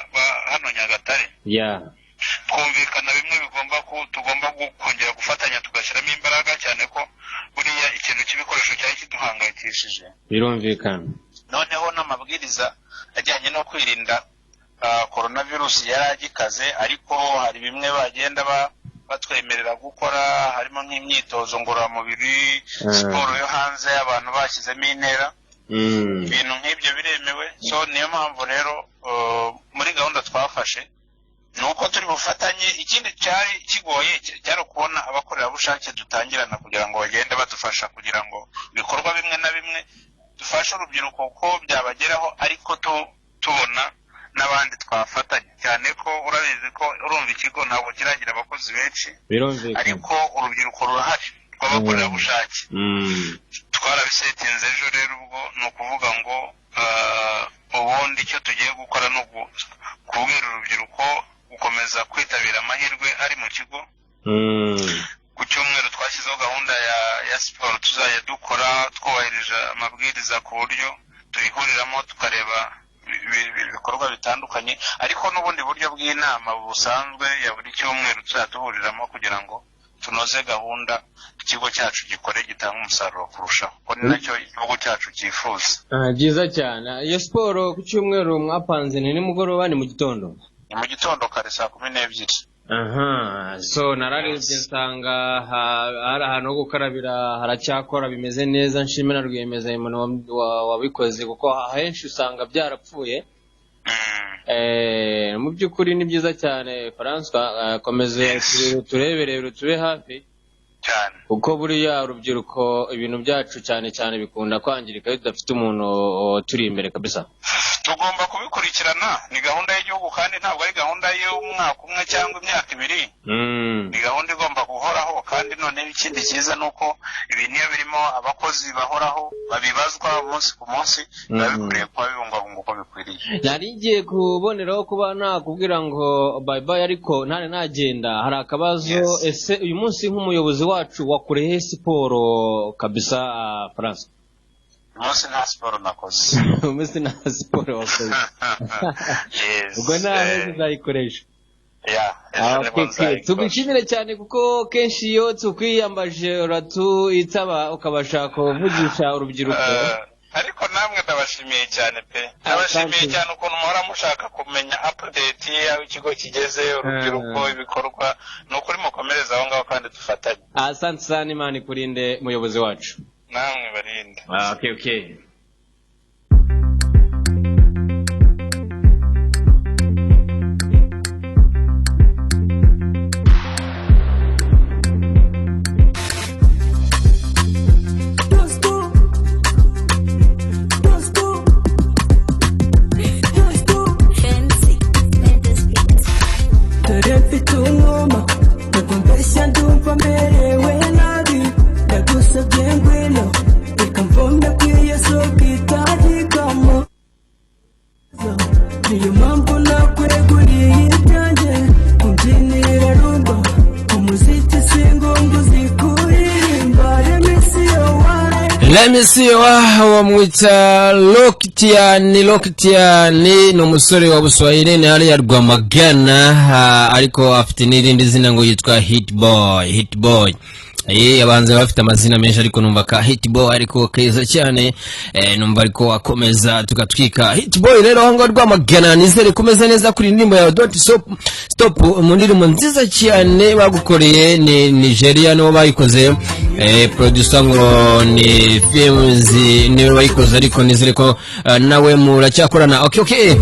hano Nyagatare. Twumvikana bimwe tugomba kongera gufatanya tugashyiramo imbaraga, cyane ko buriya ikintu cy'ibikoresho cyari kiduhangayikishije. Birumvikana. Noneho n'amabwiriza ajyanye no kwirinda coronavirus yari agikaze, ariko hari bimwe bagenda batwemerera gukora, harimo nk'imyitozo ngororamubiri, siporo yo hanze abantu bashyizemo intera. Ibintu nk'ibyo biremewe. So niyo mpamvu rero muri gahunda twafashe nuko turi bufatanye. Ikindi cyari kigoye cyari kubona abakorerabushake dutangirana kugira ngo bagende badufasha kugira ngo ibikorwa bimwe na bimwe dufashe urubyiruko ko byabageraho, ariko tubona n'abandi twafatanya cyane ko urabizi ko urumva ikigo ntabwo kiragira abakozi benshi, ariko urubyiruko rurahari rw'abakorerabushake. Twarabisetinze ejo rero, ubwo ni ukuvuga ngo ubundi icyo tugiye gukora ni kubwira urubyiruko gukomeza kwitabira amahirwe ari mu kigo. Ku cyumweru twashyizeho gahunda ya siporo tuzajya dukora twubahirije amabwiriza ku buryo tuyihuriramo tukareba ibikorwa bitandukanye, ariko n'ubundi buryo bw'inama busanzwe ya buri cyumweru tuzajya duhuriramo kugira ngo tunoze gahunda ikigo cyacu gikore gitanga umusaruro kurushaho, ko ni nacyo igihugu cyacu cyifuza. Byiza cyane. Iyo siporo ku cyumweru mwapanze ni nimugoroba, ni mu gitondo? Ni mu gitondo kare saa 12. So nararebye nsanga hari ahantu ho gukarabira haracyakora bimeze neza. Nshimira rwiyemezamirimo wabikoze kuko ahenshi usanga byarapfuye. Mu by'ukuri ni byiza cyane François, komeze tureberere tube hafi cyane, kuko buriya urubyiruko ibintu byacu cyane cyane bikunda kwangirika iyo tudafite umuntu turi imbere kabisa. Tugomba kubikurikirana, ni gahunda y'igihugu kandi ntabwo ari gahunda y'umwaka umwe cyangwa imyaka ibiri. Ni gahunda igomba guhoraho, kandi none ikindi cyiza nuko ibintu iyo birimo abakozi bahoraho babibazwa umunsi ku munsi, biba bikwiriye kuba bibungabunga uko bikwiriye. Nari ngiye kuboneraho kuba nakubwira ngo bye bye, ariko ntare nagenda hari akabazo. Ese uyu munsi nk'umuyobozi wacu wakurehe siporo kabisa France? Umunsi nta siporo nakoze. Umunsi nta siporo wakoze? Ubwo nawe uzayikoresha? Tugushimire cyane kuko kenshi iyo tukwiyambaje uratwitaba ukabasha kuvugisha urubyiruko. Ariko namwe ndabashimiye cyane pe, ndabashimiye cyane ukuntu muhora mushaka kumenya update y'aho ikigo kigeze, urubyiruko, ibikorwa. Ni ukuri mukomereza aho ngaho kandi dufatanye. Asante sana, Imana ikurinde muyobozi wacu. Namwe barinde. Okay. Lemisi wa mwita Lokitiani ni umusore wa Buswahili ni hali ya Rwamagana, ariko afite n'irindi zina ngo yitwa Hitboy. Abanze bafite amazina menshi ariko numva ka Hitboy ariko keza cyane, numva ariko akomeza tukatwika Hitboy. Rero aho Rwamagana nizere kumeza neza kuri ndimbo ya Don't Stop mu ndirimbo nziza cyane bagukoreye, ni Nigeria no bayikoze. Producer ngo ni Films niwe bayikoze, ariko nizere ko nawe muracyakorana. Okay.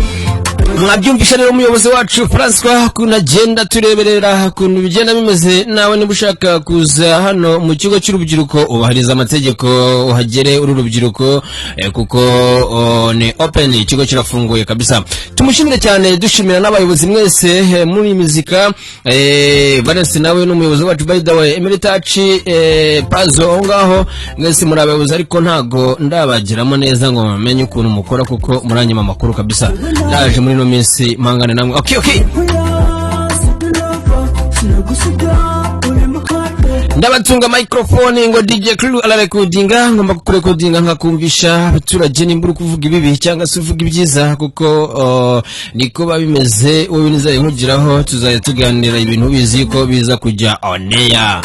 Mwabyumvisha rero umuyobozi wacu François kunagenda tureberera kuntu bigenda bimeze. Nawe niba ushaka kuza hano mu kigo cy'urubyiruko ubahiriza amategeko uhagere uru rubyiruko, kuko ni open, ikigo kirafunguye kabisa. Tumushimire cyane, dushimira n'abayobozi mwese muri muzika. Vanessa nawe n'umuyobozi wacu by the way, Emeritachi Pazo ngaho mwese muri abayobozi, ariko ntago ndabagiramo neza ngo bamenye ukuntu mukora kuko muranyima makuru kabisa. Ndaje muri no minsi mangane namwe. Okay. Ndabatunga microphone ngo DJ Crew ala recordinga, ngomba kurekodinga nkakumvisha abaturage nimbura kuvuga ibibi cyangwa se uvuga ibyiza, kuko niko babimeze. Wowe nizaye nkugiraho, tuzaye tuganira ibintu bizi ko biza kujya on air.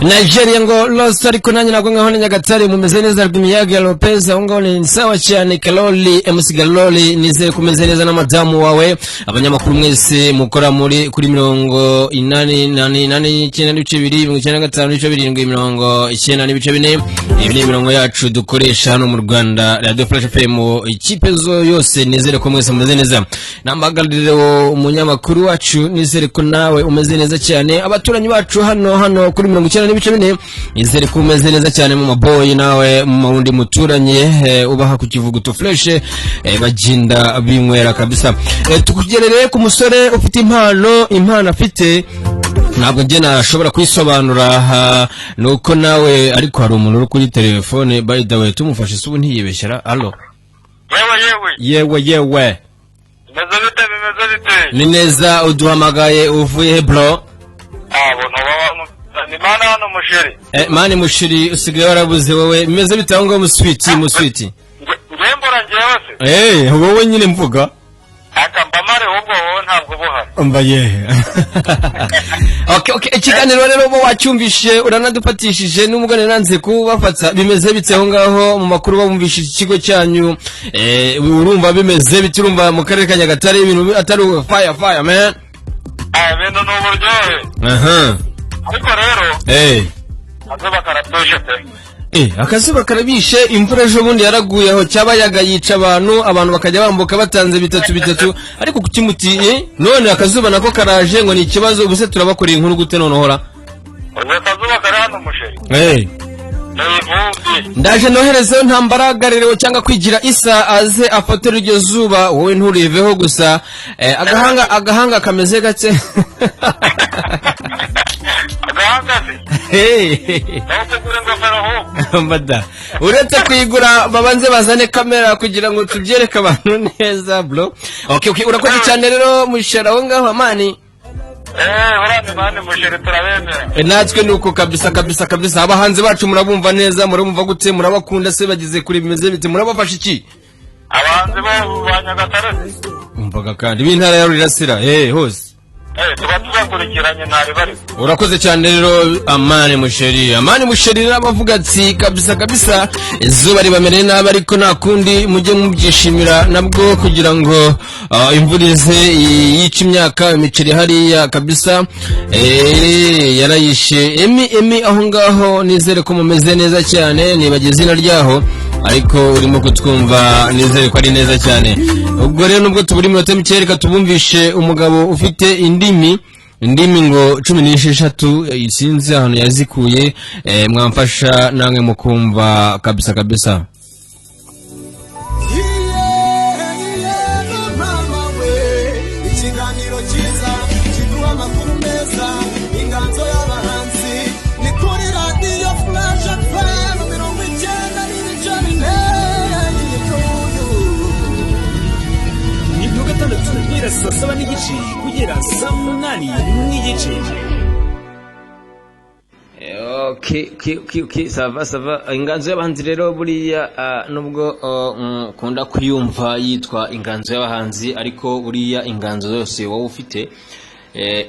Nigeria ngo Lost ariko nanjye nabwo ngaho ni Nyagatare mumeze neza Rwimiyaga Lopez aho ngaho ni sawa cyane Kaloli MC Galoli nizere kumeze neza na madamu wawe abanyamakuru mwese mukora muri kuri 88.2 ibi ni mirongo yacu dukoresha hano mu Rwanda Radio Flash FM ikipe zo yose nizere ko mwese mumeze neza nambagarire umunyamakuru wacu nizere ko nawe umeze neza cyane abaturanyi bacu hano kuri 90.4 nizere ko umeze neza cyane mu maboy nawe mu wundi muturanye ubaha ku kivuguto Flash bagenda binywera kabisa tukugerere ku musore ufite impano afite ntabwo njye nashobora kwisobanura nuko nawe ariko hari umuntu uri kuri telefone by the way tumufashe subu ntiyibeshyara allo yewe bimeze bite ni neza uduhamagaye uvuye bro ni mana hano mushiri mani mushiri usigaye warabuze wowe bimeze bite aho ngo muswiti ngembora ngewe se wowe nyine mvuga akambamare ubwo wowe ntabwo buhari mbaye okay ikiganiro rero bo wacyumvishe uranadufatishije n'umugane nanze kubafata bimeze bite aho ngaho mu makuru bumvishe ikigo cyanyu urumva bimeze bite urumva mu karere ka Nyagatare ibintu atari fire man ibintu n'uburyohe ariko rero akazuba karatoshe pe akazuba karabishe imvura ejo bundi yaraguye aho cyabayaga yica abantu bakajya bambuka batanze bitatu ariko kukimutiye none akazuba nako karaje ngo ni ikibazo ubuse turabakoreye inkuru gute none hora akazuba kari hano musheri ndaje noherezeho ntambaragariro cyangwa kwigira isa aze afatira iryo zuba wowe nturiveho gusa agahanga kameze gake mbada uretse kuyigura babanze bazane kamera kugira ngo tubyereke abantu neza bro okay urakoze cyane rero mushara aho ngaho amani urane musheri turabemera natwe nuko kabisa abahanzi bacu murabumva neza murabumva gute murabakunda se bagize kuri bimeze bite murabafasha iki abahanzi ba Nyagatare umvaga kandi b'intara ya Rurasira hose tuba tuzakurikiranye ntari bari urakoze cyane rero amani musheri n'abavuga ati kabisa izuba ribamereye nabi ariko nakundi mujye mubyishimira nabwo kugira ngo imvura ize yica imyaka imiceri hariya kabisa yarayishe emi aho ngaho nizere ko mumeze neza cyane nibagize izina ryaho ariko urimo kutwumva nizere ko ari neza cyane ubwo rero nubwo tuburi minota mike reka tubumvishe umugabo ufite indimi ngo 16 isinzi ahantu yazikuye mwamfasha namwe mukumva kabisa ikiganiro cyiza kiduha amakuru meza inganzo y'abahanzi ni kuri Radio Flash FM 90.4 saa 7 n'igice kugera saa 8 n'igice Okay, sava inganzo y'abahanzi rero buriya nubwo kunda kuyumva yitwa inganzo y'abahanzi ariko buriya inganzo zose wowe ufite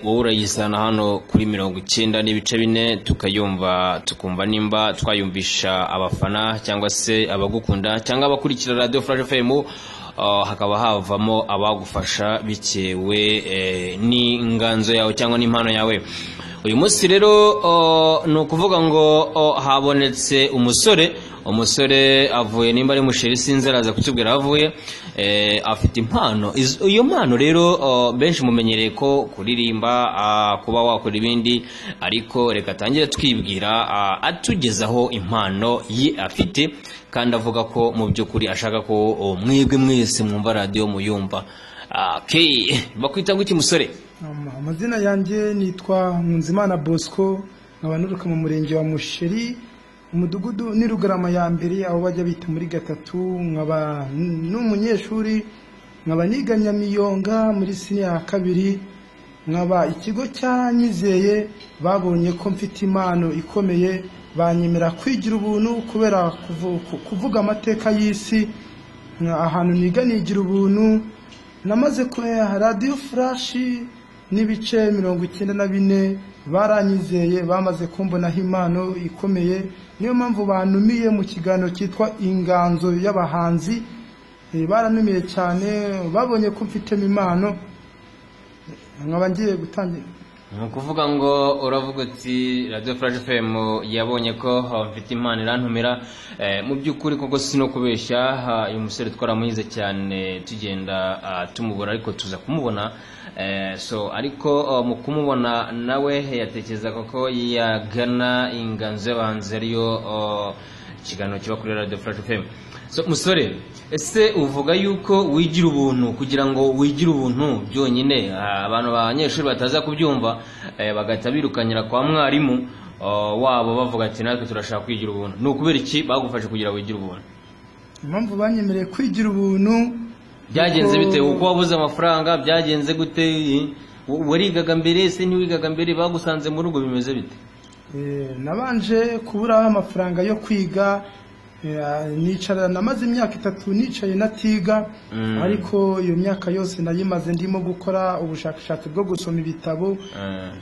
wowe urayisana hano kuri 90.4 tukayumva tukumva nimba twayumvisha abafana cyangwa se abagukunda cyangwa abakurikira Radio Flash FM hakaba havamo abagufasha bikewe n'inganzo yawe cyangwa n'impano yawe uyu munsi rero no kuvuga ngo habonetse umusore avuye nimba ari musheri sinze araza kutubwira avuye afite impano iyo mpano rero benshi mumenyereye ko kuririmba kuba wakora ibindi ariko reka tangire twibwira atugezaho impano ye afite kandi avuga ko mu by'ukuri ashaka ko mwebwe mwese mwumva radio muyumva bakwita ngo iki musore amazina yanjye nitwa Nkunzimana Bosco nkaba nuruka mu murenge wa Musheri umudugudu ni Rugarama ya mbere aho bajya bita muri gatatu nkaba n'umunyeshuri nkaba niga Nyamiyonga muri senior ya kabiri nkaba ikigo cyanyizeye babonye ko mfite impano ikomeye banyemera kwigira ubuntu kubera kuvuga amateka y'isi ahantu niga nigira ubuntu namaze kwa Radio Flash n'ibice 94 baranyizeye bamaze kumbonaho impano ikomeye niyo mpamvu banumiye mu kiganiro cyitwa Inganzo y'abahanzi baranumiye cyane babonye ko mfitemo impano nkaba ngiye gutangira nukuvuga ngo uravuga uti Radio Flash FM yabonye ko mfite impano irantumira mu by'ukuri koko sino kubeshya uyu musore twaramuhize cyane tugenda tumubura ariko tuza kumubona so ariko mu kumubona nawe yatekereza ko yagana Inganzo y'abahanzi ariyo ikiganiro kiba kuri Radio Flash FM. So musore ese uvuga yuko wigira ubuntu kugira ngo wigira ubuntu byonyine abantu b'abanyeshuri bataza kubyumva bagahita birukanyira kwa mwarimu wabo bavuga ati natwe turashaka kwigira ubuntu ni ukubera iki bagufashe kugira wigira ubuntu? Impamvu banyemereye kwigira ubuntu byagenze bite uko wabuze amafaranga byagenze gute warigaga mbere se ntiwigaga mbere bagusanze mu rugo bimeze bite? Nabanje kubura amafaranga yo kwiga nicara namaze imyaka 3 nicaye natiga ariko iyo myaka yose nayimaze ndimo gukora ubushakashatsi bwo gusoma ibitabo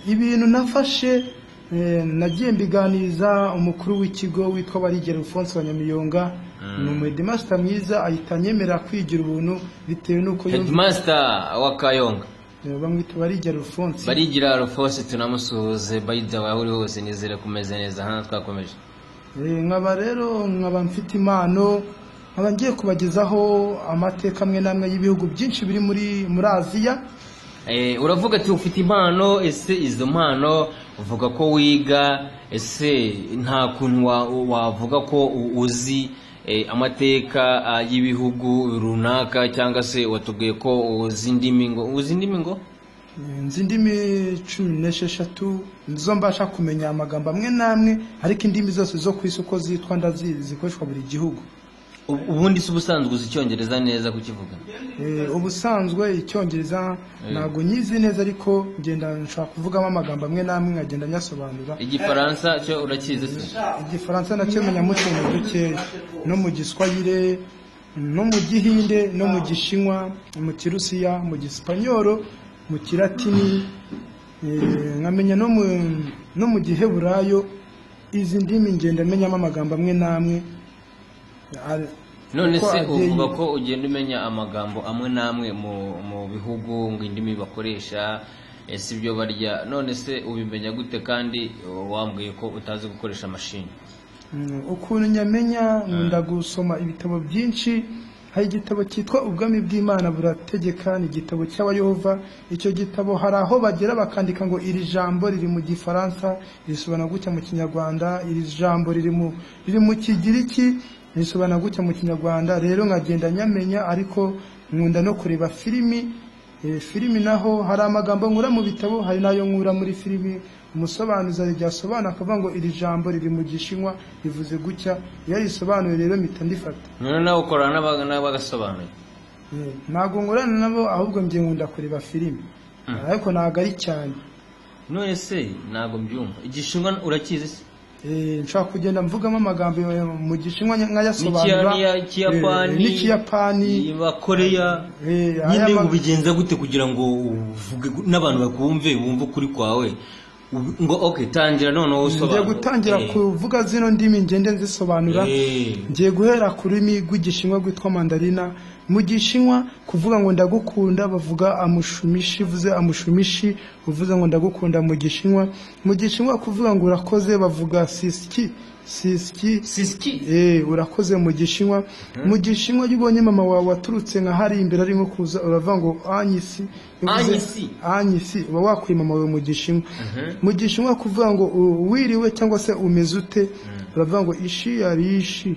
ibintu nafashe nagiye mbiganiza umukuru w'ikigo witwa Barigera Alphonse wa Nyamiyonga ni umwedemaster mwiza ahitanyemera kwigira ubuntu bitewe nuko headmaster wa Kayonga bamwita Barigera Alphonse. Barigera Alphonse tunamusuhuze bayida wawe uri hose nizere kumeze neza hano twakomeje. Nkaba rero nkaba mfite impano nkaba ngiye kubagezaho amateka amwe namwe y'ibihugu byinshi biri muri Aziya. Uravuga ati ufite impano ese izo mpano uvuga ko wiga ese nta kuntu wavuga ko uzi amateka y'ibihugu runaka cyangwa se watubwiye ko uzi indimi ngo nzi indimi 16 nizo mbasha kumenya amagambo amwe namwe ariko indimi zose zo ku isoko zitwa ndazizi zikoreshwa buri gihugu. Ubundi se ubusanzwe uzi icyongereza neza kukivuga? Ubusanzwe icyongereza ntago nyizi neza ariko ngenda nshaka kuvugamo amagambo amwe namwe nkagenda nyasobanura. Igifaransa cyo urakizi se? Igifaransa nacyo menya mu kintu duke no mu Giswahili no mu Gihinde no mu Gishinwa mu Kirusiya mu Gispanyolo mu Kilatini nkamenya no mu Giheburayo izi ndimi ngenda menyamo amagambo amwe namwe. None se uvuga ko ugenda umenya amagambo amwe namwe mu bihugu ngo indimi bakoresha ese ibyo barya none se ubimenya gute kandi wambwiye ko utazi gukoresha machine? Ukuntu nyamenya nkunda gusoma ibitabo byinshi. Hari igitabo cyitwa Ubwami bw'Imana burategeka ni igitabo cy'Abayehova. Icyo gitabo hari aho bagera bakandika ngo iri jambo riri mu Gifaransa risobanura gutya mu Kinyarwanda, iri jambo riri mu Kigiriki risobanura gutya mu Kinyarwanda. Rero nkagenda nyamenya ariko nkunda no kureba filimi. Filimi naho hari amagambo nkura mu bitabo hari nayo nkura muri filimi. Umusobanuza ryasobanura akavuga ngo iri jambo riri mu Gishinwa rivuze gutya iyo risobanuye rero mpita ndifata. None nawe ukorana n'abagasobanuye? Ntago ngorana nabo ahubwo ngiye nkunda kureba filimi ariko ntago ari cyane. None se ntago mbyumva Igishinwa urakizi se? Nshaka kugenda mvugamo amagambo mu Gishinwa nkayasobanura n'Ikiyapani Koreya nyine ubigenza gute kugira ngo uvuge n'abantu bakumve bumve kuri kwawe ngo okay tangira none usobanura. Ngiye gutangira kuvuga zino ndimi ngende nzisobanura. Ngiye guhera kuri rurimi rw'Igishinwa rwitwa Mandarina. Mu Gishinwa kuvuga ngo ndagukunda bavuga amushumishi, vuze amushumishi uvuze ngo ndagukunda mu Gishinwa. Mu Gishinwa kuvuga ngo urakoze bavuga siski urakoze mu Gishinwa. Mu Gishinwa yubonye mama wawe waturutse nka hari imbere ari nko kuza uravuga ngo anyisi uba wakwiye mama wawe mu Gishinwa. Mu Gishinwa kuvuga ngo wiriwe cyangwa se umeze ute uravuga ngo ishi yarishi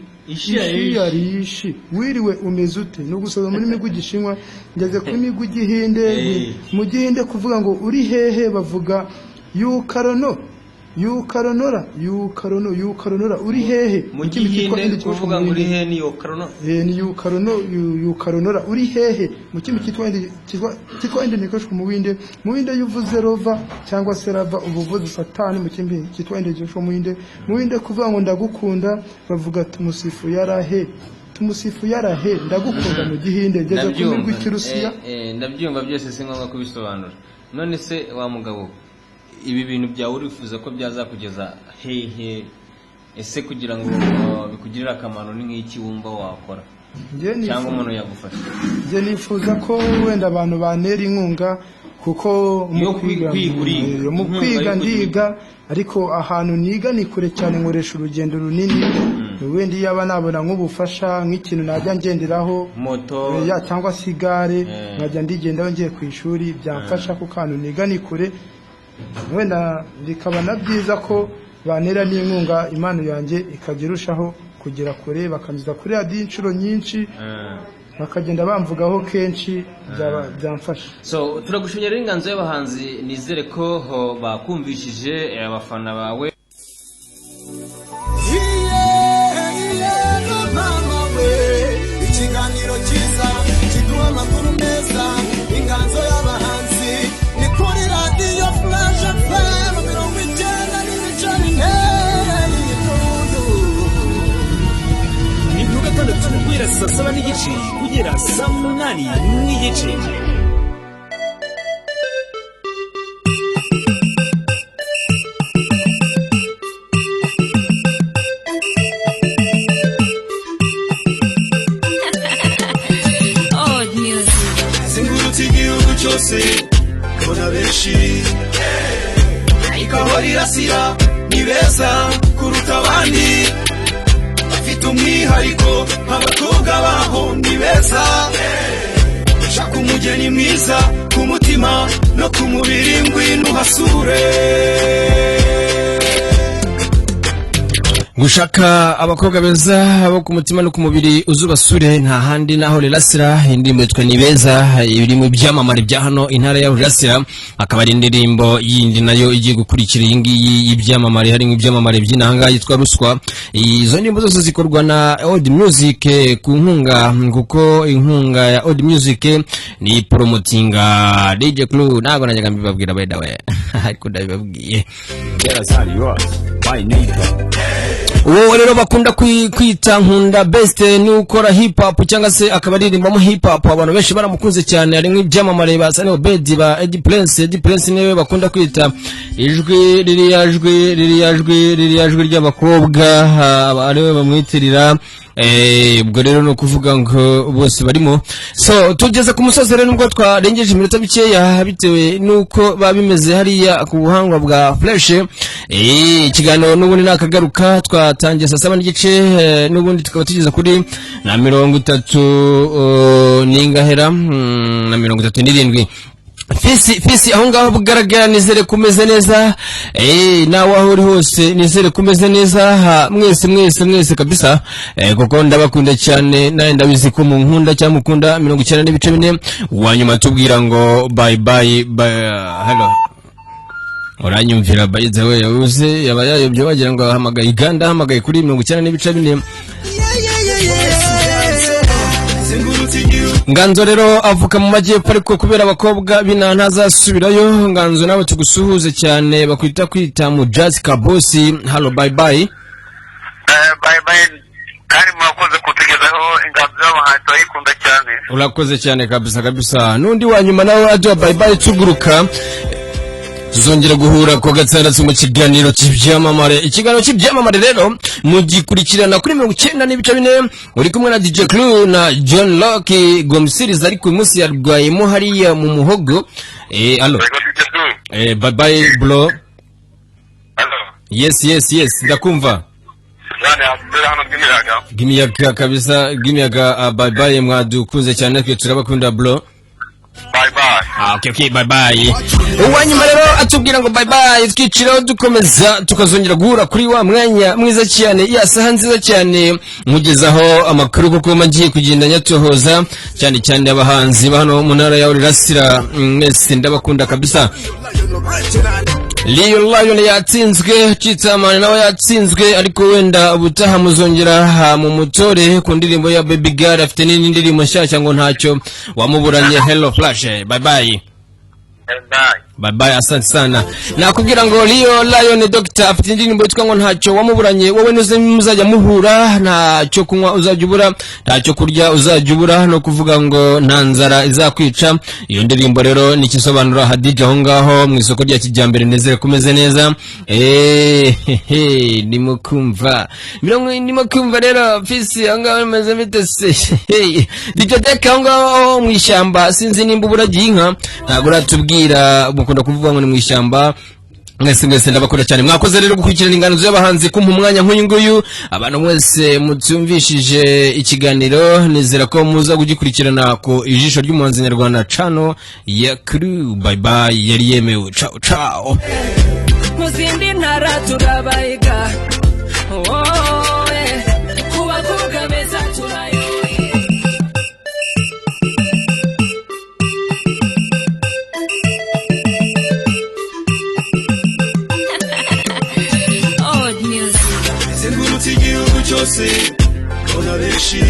wiriwe umeze ute. No gusoza muri migu Gishinwa ngeze kuri migu Gihinde. Mu Gihinde kuvuga ngo uri hehe bavuga yukaronora uri hehe. Mu Gihinde kuvuga ngo uri hehe ni yukaronora uri hehe. Mu kimi cyitwa indi nikoshwe mu Winde yuvuze rova cyangwa se rava ubuvuzi satani. Mu kimi cyitwa indi nikoshwe mu Winde kuvuga ngo ndagukunda bavuga tumusifu yarahe ndagukunda mu Gihinde ngeze kuri rw'Ikirusiya. Ndabyumva byose si ngombwa kubisobanura. none se wa mugabo ibi bintu byawe urifuza ko byazakugeza hehe ese kugira ngo bikugirire akamaro ni nk'iki wumva wakora cyangwa umuntu yagufasha? Njye nifuza ko wenda abantu bantera inkunga kuko mu kwiga ndiga ariko ahantu niga ni kure cyane, nkoresha urugendo runini. Wenda iyo aba nabona nk'ubufasha nk'ikintu najya ngenderaho moto cyangwa se igare nkajya ndigendaho ngiye ku ishuri byamfasha kuko ahantu niga ni kure. Wenda bikaba na byiza ko bantera n'inkunga impano yanjye ikajya irushaho kugera kure, bakanyuza kuri radiyo inshuro nyinshi bakagenda bamvugaho kenshi, byamfasha. So turagushimira rero Inganzo y'abahanzi, nizere ko bakumvishije abafana bawe. Ikiganiro cyiza kiduha amakuru meza, Inganzo y'abahanzi ni kuri radiyo Flash FM 90.9. Ni buri gatandatu guhera saa 7 n'igice kugera saa 8 n'igice. Kona benshi ikaho rirasira ni beza kuruta abandi, bafite umwihariko abakobwa baho ni beza, shaka umugeni mwiza ku mutima no ku mubiri ngwino uhasure. Gushaka abakobwa beza abo ku mutima no ku mubiri uzubasure nta handi naho rirasira. Indirimbo yitwa ni beza, iri mu byamamare bya hano intara ya Burasira, akaba ari indirimbo yindi nayo igiye gukurikira iyi ngiyi y'ibyamamare, hari mu byamamare by'inanga yitwa Ruswa. Izo ndirimbo zose zikorwa na Old Music ku nkunga, kuko inkunga ya Old Music ni promotinga DJ Clue. Ntabwo najyaga mbibabwira by the way ariko ndabibabwiye uwo rero bakunda kwita nkunda best ni ukora hip hop cyangwa se akabaririmba hip hop. Abantu benshi baramukunze cyane, ari nk'ibyamamare basane Obedi ba Eddie Prince niwe bakunda kwita ijwi ririya jwi ry'abakobwa, ariwe bamwitirira. Ubwo rero no kuvuga ngo bose barimo. So tugeze ku musozi rero nubwo twarengeje iminota bikeya bitewe nuko babimeze hariya ku buhanga bwa Flash. Ikiganiro n'ubundi nakagaruka twatangiye saa 7 n'igice, n'ubundi tukaba tugeza kuri na 30 n'ingahera na 37. Fisi aho ngaho bugaragara, nizere kumeze neza. Nawe aho uri hose nizere kumeze neza. Mwese kabisa, kuko ndabakunda cyane, nawe ndabizi ko munkunda cyangwa mukunda 90.4. Wanyuma tubwira ngo bye. Hello, uranyumvira by the way, uze yaba yayobye wagira ngo ahamagaye Uganda, ahamagaye kuri 90.4. Nganzo rero avuka mu majyepfo, ariko kubera abakobwa binantazasubirayo. Nganzo nawe tugusuhuze cyane, bakwita kwita mu Jazz Kabosi. Hello, bye. Bye kandi mwakoze kutugezaho Inganzo y'abahanzi, turayikunda cyane. Urakoze cyane kabisa. Nundi wanyuma nawe aduha bye tuguruka. Tuzongera guhura kwa gatandatu mu kiganiro cy'ibyamamare. Ikiganiro cy'ibyamamare rero mugikurikirana kuri 90.4. Uri kumwe na DJ Clue na John Locke Gomseries, ariko umunsi yarwayemo hariya mu muhogo. Allo. Bye bro. Hello. Yes, ndakumva. Nani asubira hano Gimiyaga kabisa, Gimiyaga. Bye mwadukunze cyane, twe turabakunda bro. Bye. Okay, bye. Uwanyuma rero atubwira ngo bye, twiciraho dukomeza tukazongera guhura kuri wa mwanya mwiza cyane, ya saha nziza cyane mugezaho amakuru, kuko magiye kugenda nyatohoza cyane abahanzi hano mu ntara ya Burasira. Mwese ndabakunda kabisa. Lion yatsinzwe, Chitamani nawe yatsinzwe, ariko wenda ubutaha muzongera mu mutore ku ndirimbo ya Baby Girl. Afite n'indi ndirimbo nshyashya ngo ntacyo wamuburanye. Hello Flash, bye. Bye. Bye bye, asante sana. Nakubwira ngo Leo Lion Doctor afite indirimbo yitwa ngo ntacyo wamuburanye, wowe nuze muzajya muhura, ntacyo kunywa uzajya ubura, ntacyo kurya uzajya ubura, no kuvuga ngo nta nzara izakwica. Iyo ndirimbo rero ni kisobanura Hadija aho ngaho mu isoko rya kijyambere, nezere kumeze neza. Ndimo kumva rero fisi aho ngaho meze bite se. Dijoteka aho ngaho mu ishyamba, sinzi nimba uburagiye inka, ntabwo ratubwira mukunda kuvuga ngo ni mu ishyamba. Mwese ndabakora cyane, mwakoze rero gukurikirana Inganzo y'abahanzi kumpa umwanya nk'uyu nguyu. Abantu mwese mutumvishije ikiganiro, nezera ko muza kugikurikirana ku ijisho ry'umuhanzi nyarwanda channel ya Crew. Bye bye, yari yemewe. Ciao ciao. Muzindi ntara turabayiga, kubakobwa beza turayiga. Igihugu cyose ona benshi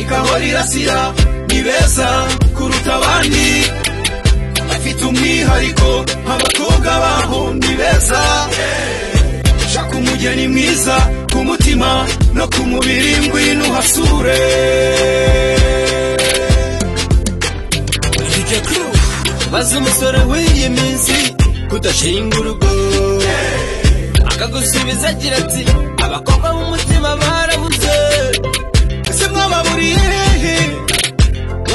ikahora irasira, ni beza kuruta abandi, bafite umwihariko, abakobwa baho ni beza, shaka umugeni mwiza ku mutima no ku mubiri, ngwino uhasure. Baza umusore w'iyi minsi kudashinga urugo, akagusubiza agira ati abakobwa b'umutima barabuze, ese mwababuriye hehe,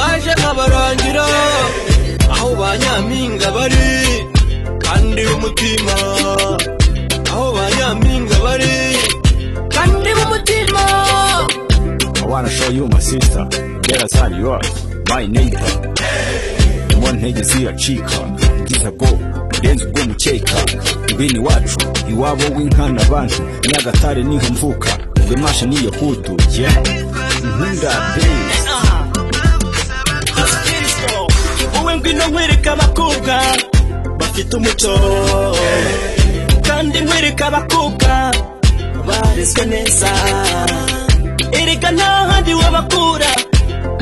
waje nkabarangira aho ba nyampinga bari, kandi umutima aho ba nyampinga bari, kandi umutima. I wanna show you my sister, get us out of yours, my neighbor. One ntege ziracika, ngize go murenze ubwo mukeka, ngwini wacu iwabo w'inkana abantu, Nyagatare niho mvuka, ubwe masha niyo hutu, yeah, nkunda bass. Uwe ngwino nkwereka abakobwa bafite umuco, kandi nkwereka abakobwa barezwe neza, erega nta handi wabakura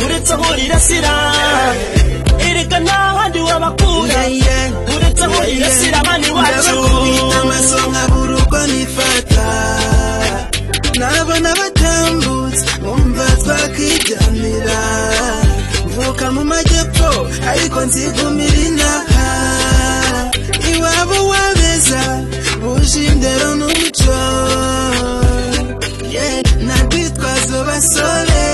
uretse aho rirasira, erega nta handi wabakura uretse aho rirasira. Mani wacu amasonga buruko nifata, nabona batambutse umva twakijyanira, mvuka mu majyepfo ariko nzigumira inaha, iwabo wabeza buje indero n'umuco, ntabitwazo basore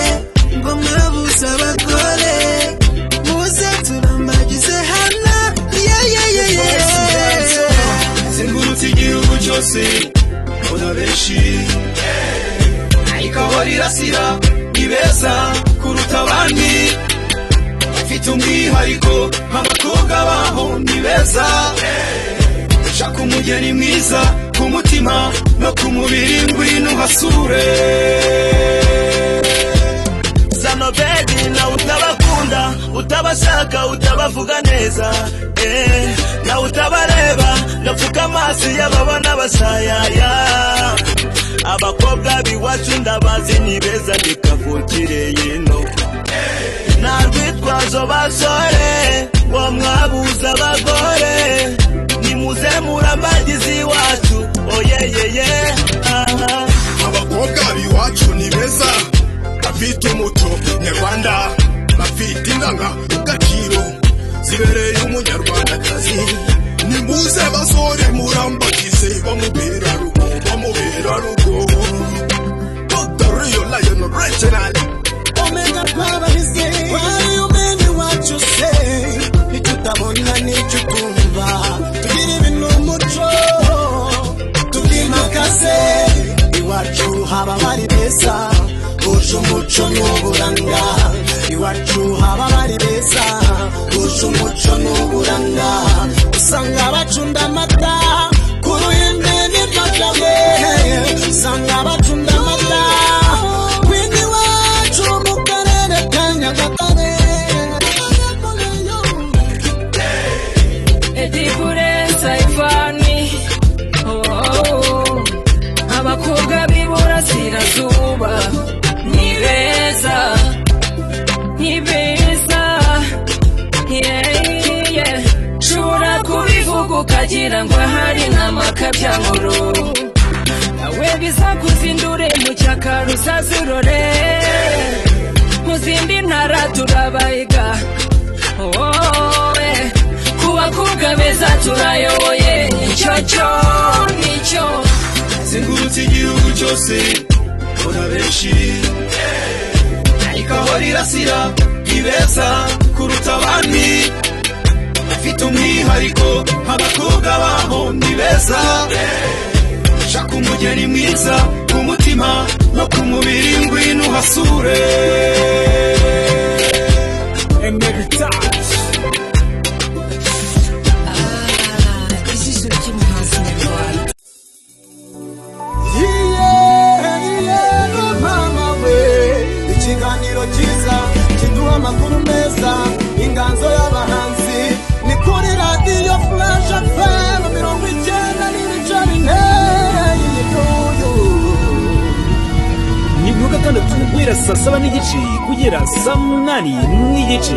ngo mwabuze abagore, muze turambagize hano, zengurutse igihugu cyose ona benshi ikahora irasira, ni beza kuruta abandi, bafite umwihariko, abakobwa baho ni beza, shaka umugeni mwiza ku mutima no ku mubiri, ngwino uhasure. Zano baby na utabakunda, utabashaka, utabavuga neza, na utabareba, napfuka amaso y'ababona basayaya, abakobwa biwacu ndabazi ni beza, ndikavukire yino, nta rwitwazo basore ngo mwabuze abagore, nimuze murambagizi iwacu, oyeyeye. Abakobwa biwacu ni beza, bafite umuco nyarwanda, bafite indanga ugaciro, zibereye umunyarwandakazi, nimuze basore murambagize, bamubera rugo, Dr. Leo Lion Original. Omega Paradise, why umeni wacu se, nitutabona nichukumva, tugire ibintu umuco, tubimakaze, iwacu haba bari beza, uje umuco n'uburanga, iwacu haba bari beza, uje umuco n'uburanga, usanga bacunda amata ku ruhimbi n'imyaka, usanga bacunda amata kwindi wacu mu karere ka Nyagatare. Edikure Saifani, abakobwa b'iburasirazuba ni beza, ukagira ngo hari nk'amakabya nkuru nawe bizakuzindure mu cyakara usazirore mu zindi ntara turabayiga wowe ku bakobwa beza turayoboye nicyo zengurutse igihugu cyose mbona benshi ariko aho rirasira ibeza kuruta abandi bafite umwihariko abakobwa baho ni beza shaka umugeni mwiza ku mutima no ku mubiri ngwino uhasure ijisho ry'umuhanzi nyarwanda mama we ikiganiro cyiza kiduha amakuru meza inganzo y'abahanzi ni kuri radiyo flash FM 90.4 ni buri gatandatu guhera saa 7 n'igice kugera saa 8 n'igice